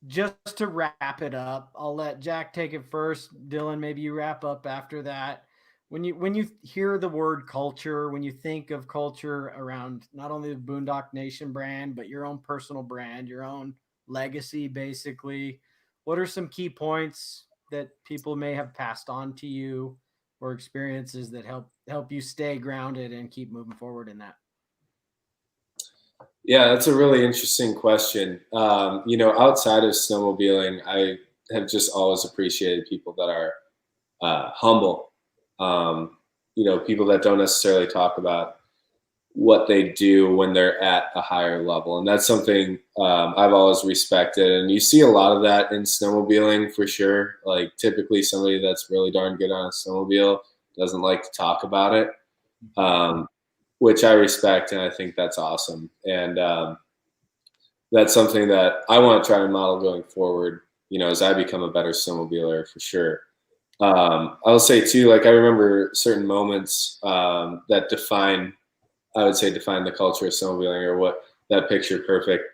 Just to wrap it up, I'll let Jack take it first. Dylan, maybe you wrap up after that. When you hear the word culture, when you think of culture around not only the Boondock Nation brand, but your own personal brand, your own legacy, basically, what are some key points that people may have passed on to you, or experiences that help you stay grounded and keep moving forward in that? Yeah, that's a really interesting question. Outside of snowmobiling, I have just always appreciated people that are humble. People that don't necessarily talk about what they do when they're at a higher level. And that's something I've always respected. And you see a lot of that in snowmobiling for sure. Like typically somebody that's really darn good on a snowmobile doesn't like to talk about it. Which I respect, and I think that's awesome. And that's something that I want to try to model going forward, as I become a better snowmobiler for sure. I'll say too, like I remember certain moments that define the culture of snowmobiling, or what that picture perfect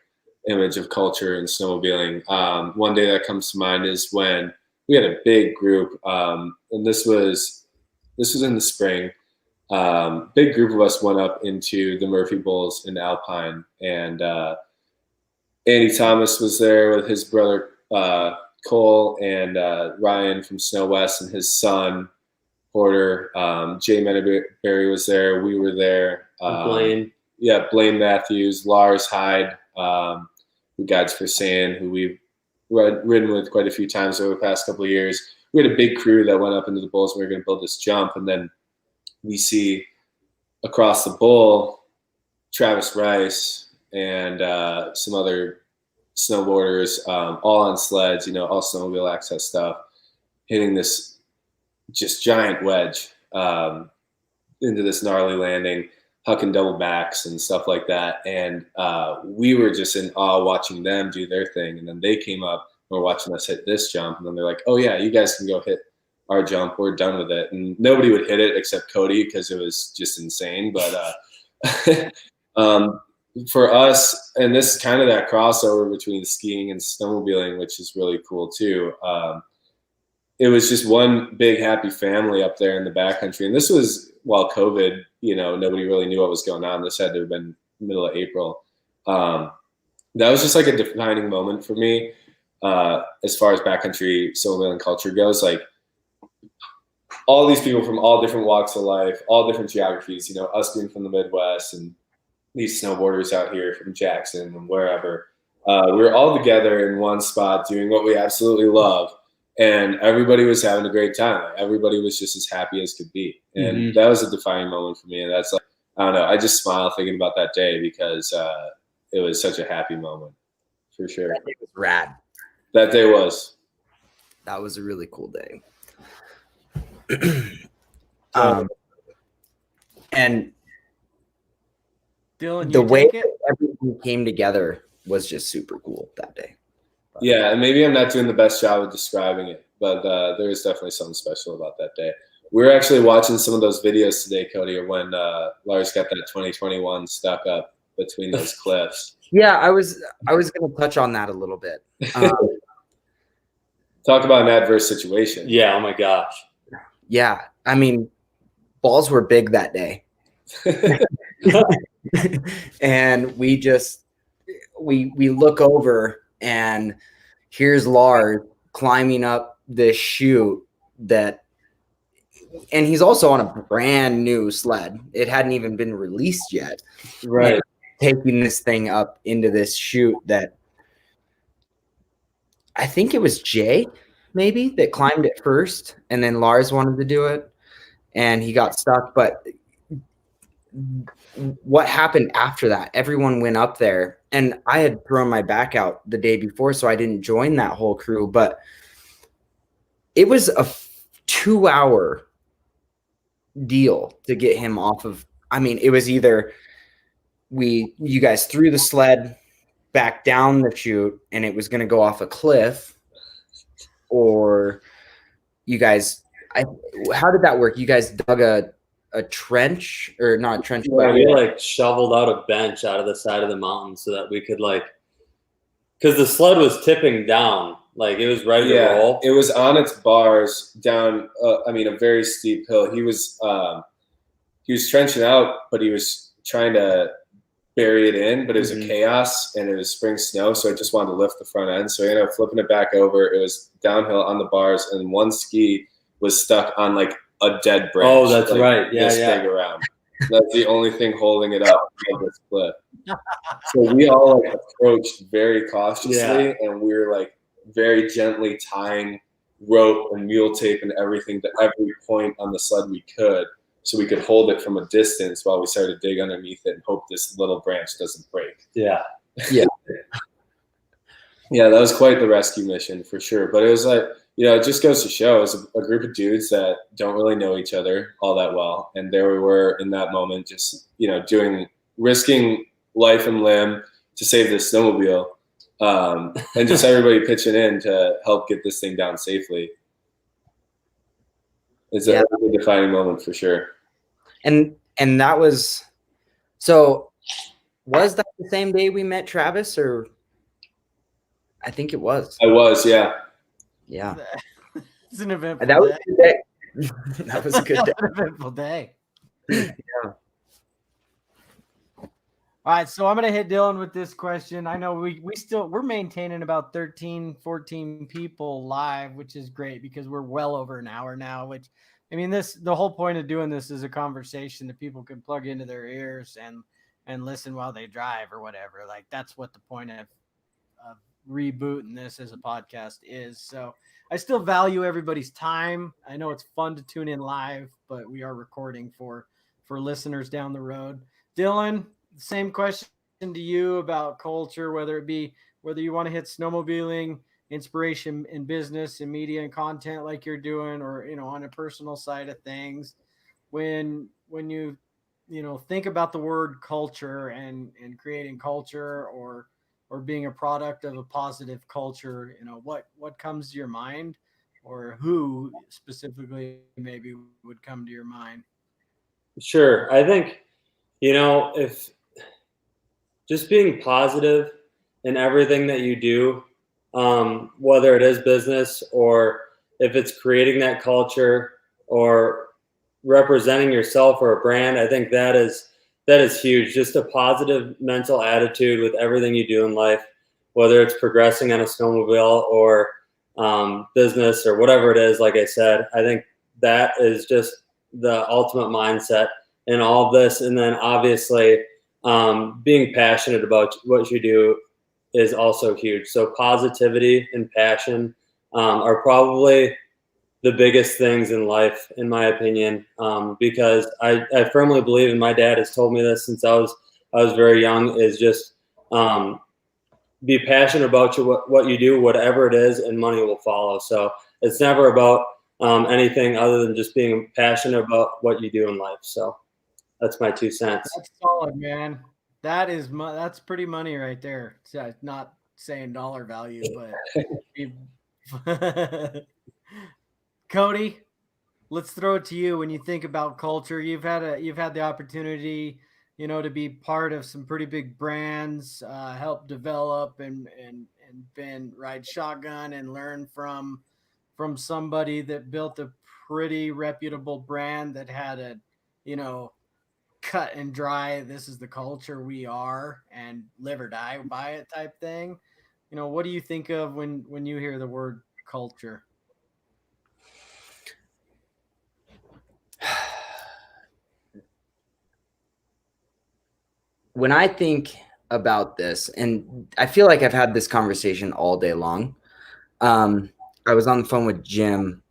image of culture and snowmobiling. One day that comes to mind is when we had a big group, and this was in the spring. Big group of us went up into the Murphy Bowls in Alpine, and Andy Thomas was there with his brother Cole, and Ryan from Snow West and his son Porter. Jay Menaberry was there. We were there. Blaine. Yeah, Blaine Matthews, Lars Hyde, who guides for Sand, who we've ridden with quite a few times over the past couple of years. We had a big crew that went up into the bowls, and we were going to build this jump, and then we see across the bowl Travis Rice and some other snowboarders, all on sleds, all snowmobile access stuff, hitting this just giant wedge into this gnarly landing, hucking double backs and stuff like that. And we were just in awe watching them do their thing. And then they came up and were watching us hit this jump. And then they're like, oh, yeah, you guys can go hit our jump. We're done with it. And nobody would hit it except Cody because it was just insane. But for us, and this is kind of that crossover between skiing and snowmobiling, which is really cool too. It was just one big happy family up there in the backcountry. And this was while COVID, nobody really knew what was going on. This had to have been middle of April. That was just like a defining moment for me as far as backcountry snowmobiling culture goes. Like all these people from all different walks of life, all different geographies, us being from the Midwest and these snowboarders out here from Jackson and wherever. We were all together in one spot doing what we absolutely love. And everybody was having a great time. Like, everybody was just as happy as could be. And that was a defining moment for me. And that's like, I don't know, I just smile thinking about that day because it was such a happy moment for sure. That day was rad. That day was. That was a really cool day. And Dylan, the way everything came together was just super cool that day. Yeah, and maybe I'm not doing the best job of describing it, but there is definitely something special about that day. We were actually watching some of those videos today, Cody, when Lars got that 2021 stuck up between those cliffs. Yeah, I was going to touch on that a little bit. Talk about an adverse situation. Yeah, oh my gosh. Yeah, I mean, balls were big that day. And we look over and here's Lars climbing up this chute and he's also on a brand new sled. It hadn't even been released yet. Right. And taking this thing up into this chute that I think it was Jay maybe that climbed it first, and then Lars wanted to do it and he got stuck. But what happened after that? Everyone went up there, and I had thrown my back out the day before, so I didn't join that whole crew, but it was a 2-hour deal to get him off of. I mean, it was either you guys threw the sled back down the chute and it was going to go off a cliff, or you guys, how did that work? You guys dug a trench, or not a trench, but we like shoveled out a bench out of the side of the mountain so that we could because the sled was tipping down, like it was ready to roll. It was on its bars down a very steep hill. He was trenching out, but he was trying to bury it in, but it was a chaos and it was spring snow, so I just wanted to lift the front end, so I ended up flipping it back over. It was downhill on the bars, and one ski was stuck on like a dead branch. Oh, that's right. Yeah, big around. That's the only thing holding it up on this cliff. So we all approached very cautiously, and we were very gently tying rope and mule tape and everything to every point on the sled we could, so we could hold it from a distance while we started to dig underneath it and hope this little branch doesn't break. Yeah. Yeah, that was quite the rescue mission for sure. But it was it just goes to show, it's a group of dudes that don't really know each other all that well. And there we were in that moment, just, risking life and limb to save this snowmobile. And just everybody pitching in to help get this thing down safely. It's a defining moment for sure. And that was, so was that the same day we met Travis, or? I think it was. I was, yeah. Yeah. It's an eventful that was day. a good day. That was a good day. An eventful day. Yeah. All right, so I'm going to hit Dylan with this question. I know we're maintaining about 13, 14 people live, which is great because we're well over an hour now, which, I mean, the whole point of doing this is a conversation that people can plug into their ears and listen while they drive or whatever. Like, that's what the point of rebooting this as a podcast is. So I still value everybody's time. I know it's fun to tune in live, but we are recording for listeners down the road. Dylan, same question to you about culture, whether you want to hit snowmobiling, inspiration in business and media and content like you're doing, or on a personal side of things. When you think about the word culture and creating culture or being a product of a positive culture, what comes to your mind, or who specifically maybe would come to your mind? Sure. I think, if just being positive in everything that you do, whether it is business or if it's creating that culture or representing yourself or a brand, I think that is huge. Just a positive mental attitude with everything you do in life, whether it's progressing on a snowmobile or business or whatever it is. Like I said, I think that is just the ultimate mindset in all of this. And then obviously being passionate about what you do is also huge. So positivity and passion are probably the biggest things in life, in my opinion, because I firmly believe, and my dad has told me this since I was very young, is just be passionate about what you do, whatever it is, and money will follow. So it's never about anything other than just being passionate about what you do in life. So that's my 2 cents. That's solid, man. That's pretty money right there. Not saying dollar value, but Cody, let's throw it to you. When you think about culture, you've had the opportunity, to be part of some pretty big brands, help develop and been ride shotgun and learn from somebody that built a pretty reputable brand that had a, cut and dry, this is the culture we are and live or die by it type thing. What do you think of when you hear the word culture? When I think about this, and I feel like I've had this conversation all day long. I was on the phone with Jim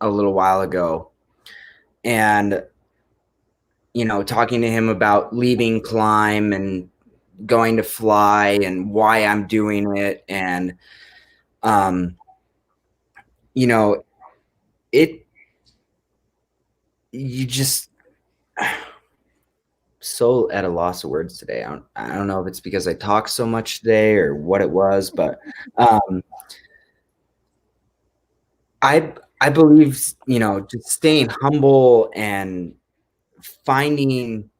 a little while ago, and talking to him about leaving climb and going to fly and why I'm doing it, and you just so at a loss of words today. I don't know if it's because I talked so much today or what it was, but I believe, just staying humble and finding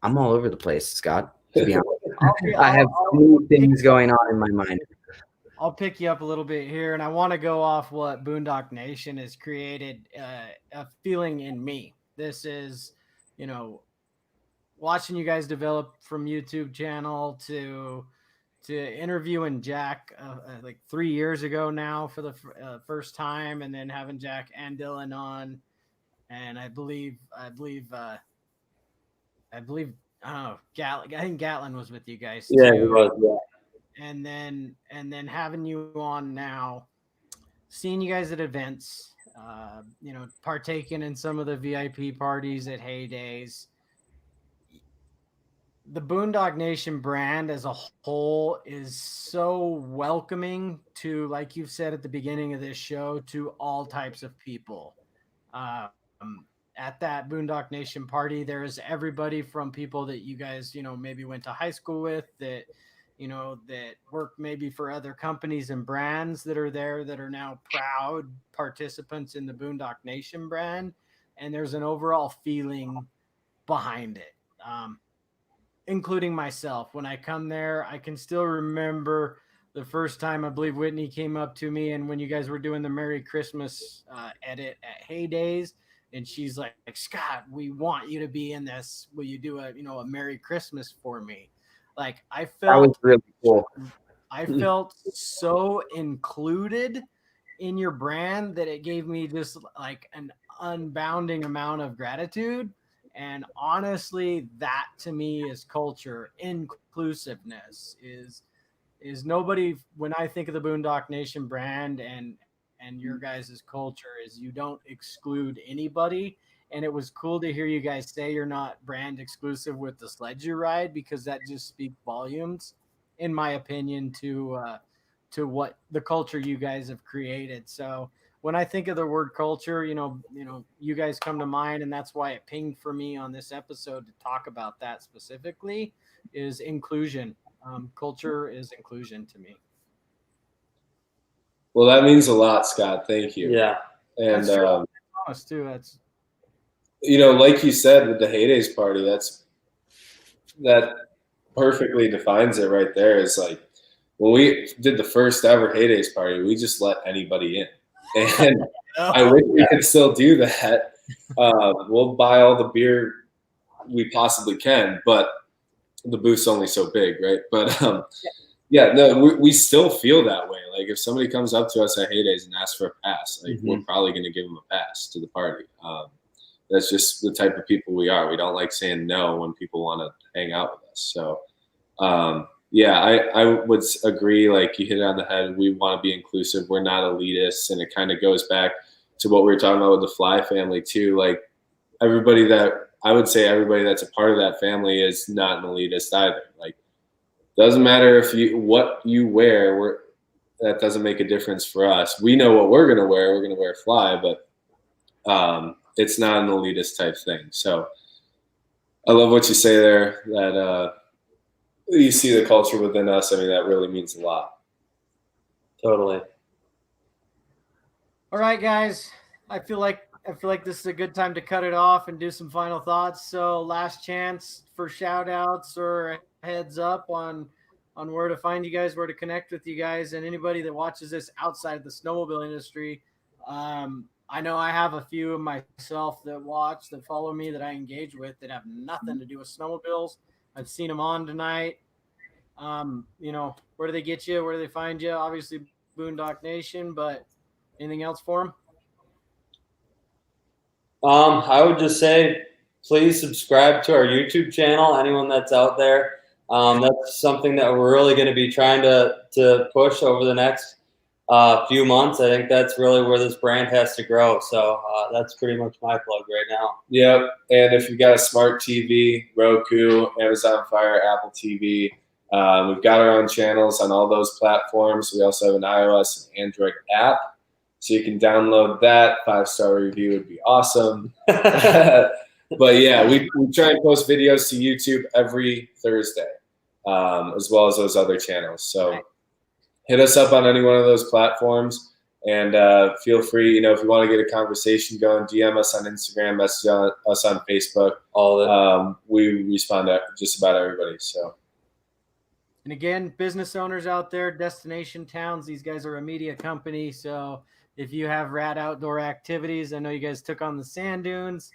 I'm all over the place, Scott, to be honest. I have many things going on in my mind. I'll pick you up a little bit here, and I want to go off what Boondock Nation has created a feeling in me. This is, watching you guys develop from YouTube channel to interviewing Jack like 3 years ago now for the first time, and then having Jack and Dylan on, and I believe I don't know, I think Gatlin was with you guys too. Yeah, he was. Yeah. And then having you on now, seeing you guys at events, partaking in some of the VIP parties at Heydays. The Boondock Nation brand as a whole is so welcoming to, like you've said at the beginning of this show, to all types of people. At that Boondock Nation party, there is everybody from people that you guys, maybe went to high school with, that that work maybe for other companies and brands that are there, that are now proud participants in the Boondock Nation brand. And there's an overall feeling behind it, including myself. When I come there, I can still remember the first time I believe Whitney came up to me, and when you guys were doing the Merry Christmas edit at Heydays, and she's like, Scott, we want you to be in this. Will you do a Merry Christmas for me? Like, I felt that was really cool. I felt so included in your brand that it gave me just like an unbounding amount of gratitude. And honestly, that to me is culture. Inclusiveness is nobody. When I think of the Boondock Nation brand and and your guys' culture is you don't exclude anybody. And it was cool to hear you guys say you're not brand exclusive with the sled you ride, because that just speaks volumes, in my opinion, to what the culture you guys have created. So when I think of the word culture, you guys come to mind, and that's why it pinged for me on this episode to talk about that specifically, is inclusion. Culture is inclusion to me. Well, that means a lot, Scott. Thank you. Yeah. And That's too. That's like you said with the Heydays party, that perfectly defines it right there. Is like when we did the first ever Heydays party, we just let anybody in, and I wish we could still do that. We'll buy all the beer we possibly can, but the booth's only so big, right? But we still feel that way. Like if somebody comes up to us at Heydays and asks for a pass, like we're probably going to give them a pass to the party. That's just the type of people we are. We don't like saying no when people want to hang out with us. So, I would agree. Like you hit it on the head. We want to be inclusive. We're not elitist. And it kind of goes back to what we were talking about with the Fly family too. Like everybody that's a part of that family is not an elitist either. Like doesn't matter what you wear. That doesn't make a difference for us. We know what we're going to wear. We're going to wear Fly, but it's not an elitist type thing. So I love what you say there, that you see the culture within us. I mean, that really means a lot. Totally. all right, guys. I feel like this is a good time to cut it off and do some final thoughts. So last chance for shout outs or a heads up on where to find you guys, where to connect with you guys, and anybody that watches this outside of the snowmobile industry. I know I have a few of myself that follow me, that I engage with, that have nothing to do with snowmobiles. I've seen them on tonight. Where do they get you? Where do they find you? Obviously Boondock Nation, but anything else for them? I would just say, please subscribe to our YouTube channel. Anyone that's out there, that's something that we're really going to be trying to push over the next few months. I think that's really where this brand has to grow. So that's pretty much my plug right now. Yep. And if you've got a smart TV, Roku, Amazon Fire, Apple TV, we've got our own channels on all those platforms. We also have an iOS and Android app, so you can download that. 5-star review would be awesome. But yeah, we try and post videos to YouTube every Thursday, as well as those other channels. So hit us up on any one of those platforms, and feel free, if you want to get a conversation going, DM us on Instagram, message us on Facebook. All that. We respond to just about everybody. So. And again, business owners out there, Destination Towns, these guys are a media company. So if you have rad outdoor activities, I know you guys took on the sand dunes.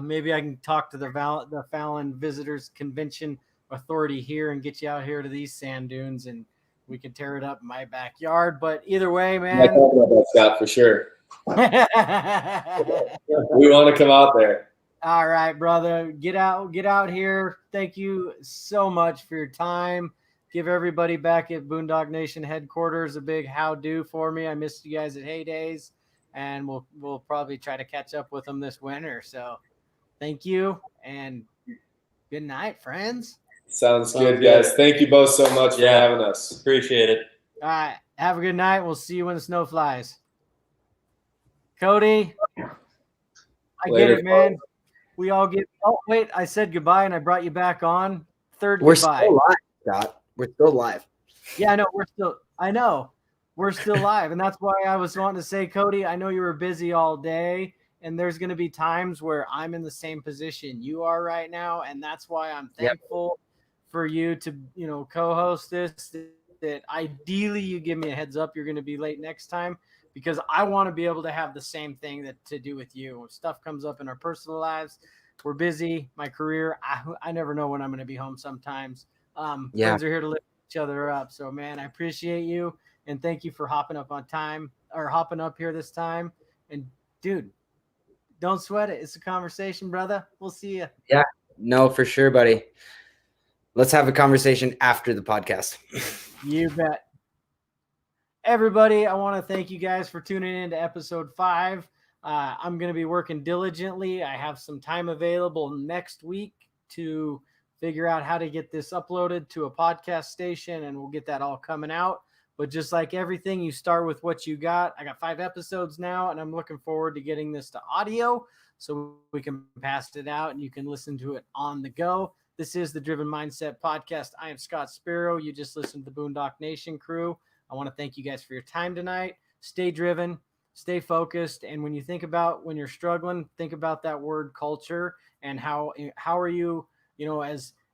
Maybe I can talk to the Fallon Visitors Convention Authority here and get you out here to these sand dunes, and we can tear it up in my backyard. But either way, man. I'm talking about that, Scott, for sure. We want to come out there. All right, brother. Get out here. Thank you so much for your time. Give everybody back at Boondock Nation headquarters a big how-do for me. I missed you guys at Heydays, and we'll probably try to catch up with them this winter. So thank you, and good night, friends. Sounds good, guys. Thank you both so much for having us. Appreciate it. All right. Have a good night. We'll see you when the snow flies. Cody, I get it, man. We all get – oh, wait. I said goodbye, and I brought you back on. We're Goodbye. Still live, Scott. We're still live. Yeah, no, we're still live. And that's why I was wanting to say, Cody, I know you were busy all day, and there's going to be times where I'm in the same position you are right now. And that's why I'm thankful for you to, co-host this, that ideally you give me a heads up. You're going to be late next time, because I want to be able to have the same thing to do with you. When stuff comes up in our personal lives, we're busy. My career, I never know when I'm going to be home sometimes. Friends are here to lift each other up. So, man, I appreciate you, and thank you for hopping up here this time. And, dude, don't sweat it. It's a conversation, brother. We'll see you. Yeah, no, for sure, buddy. Let's have a conversation after the podcast. You bet. everybody, I want to thank you guys for tuning in to episode 5. I'm going to be working diligently. I have some time available next week to figure out how to get this uploaded to a podcast station, and we'll get that all coming out. But just like everything, you start with what you got. I got 5 episodes now, and I'm looking forward to getting this to audio so we can pass it out and you can listen to it on the go. This is the Driven Mindset Podcast. I am Scott Spero. You just listened to the Boondock Nation crew. I want to thank you guys for your time tonight. Stay driven, stay focused, and when you think about when you're struggling, think about that word culture and how are you,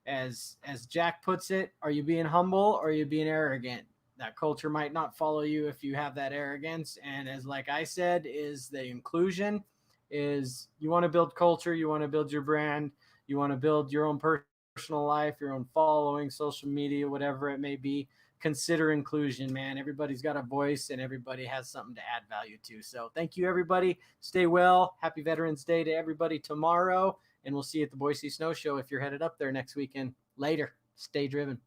as Jack puts it, are you being humble or are you being arrogant? That culture might not follow you if you have that arrogance. And as like I said, is the inclusion is you want to build culture, you want to build your brand, you want to build your own personal life, your own following, social media, whatever it may be. Consider inclusion, man. Everybody's got a voice and everybody has something to add value to. So thank you, everybody. Stay well. Happy Veterans Day to everybody tomorrow. And we'll see you at the Boise Snow Show if you're headed up there next weekend. Later. Stay driven.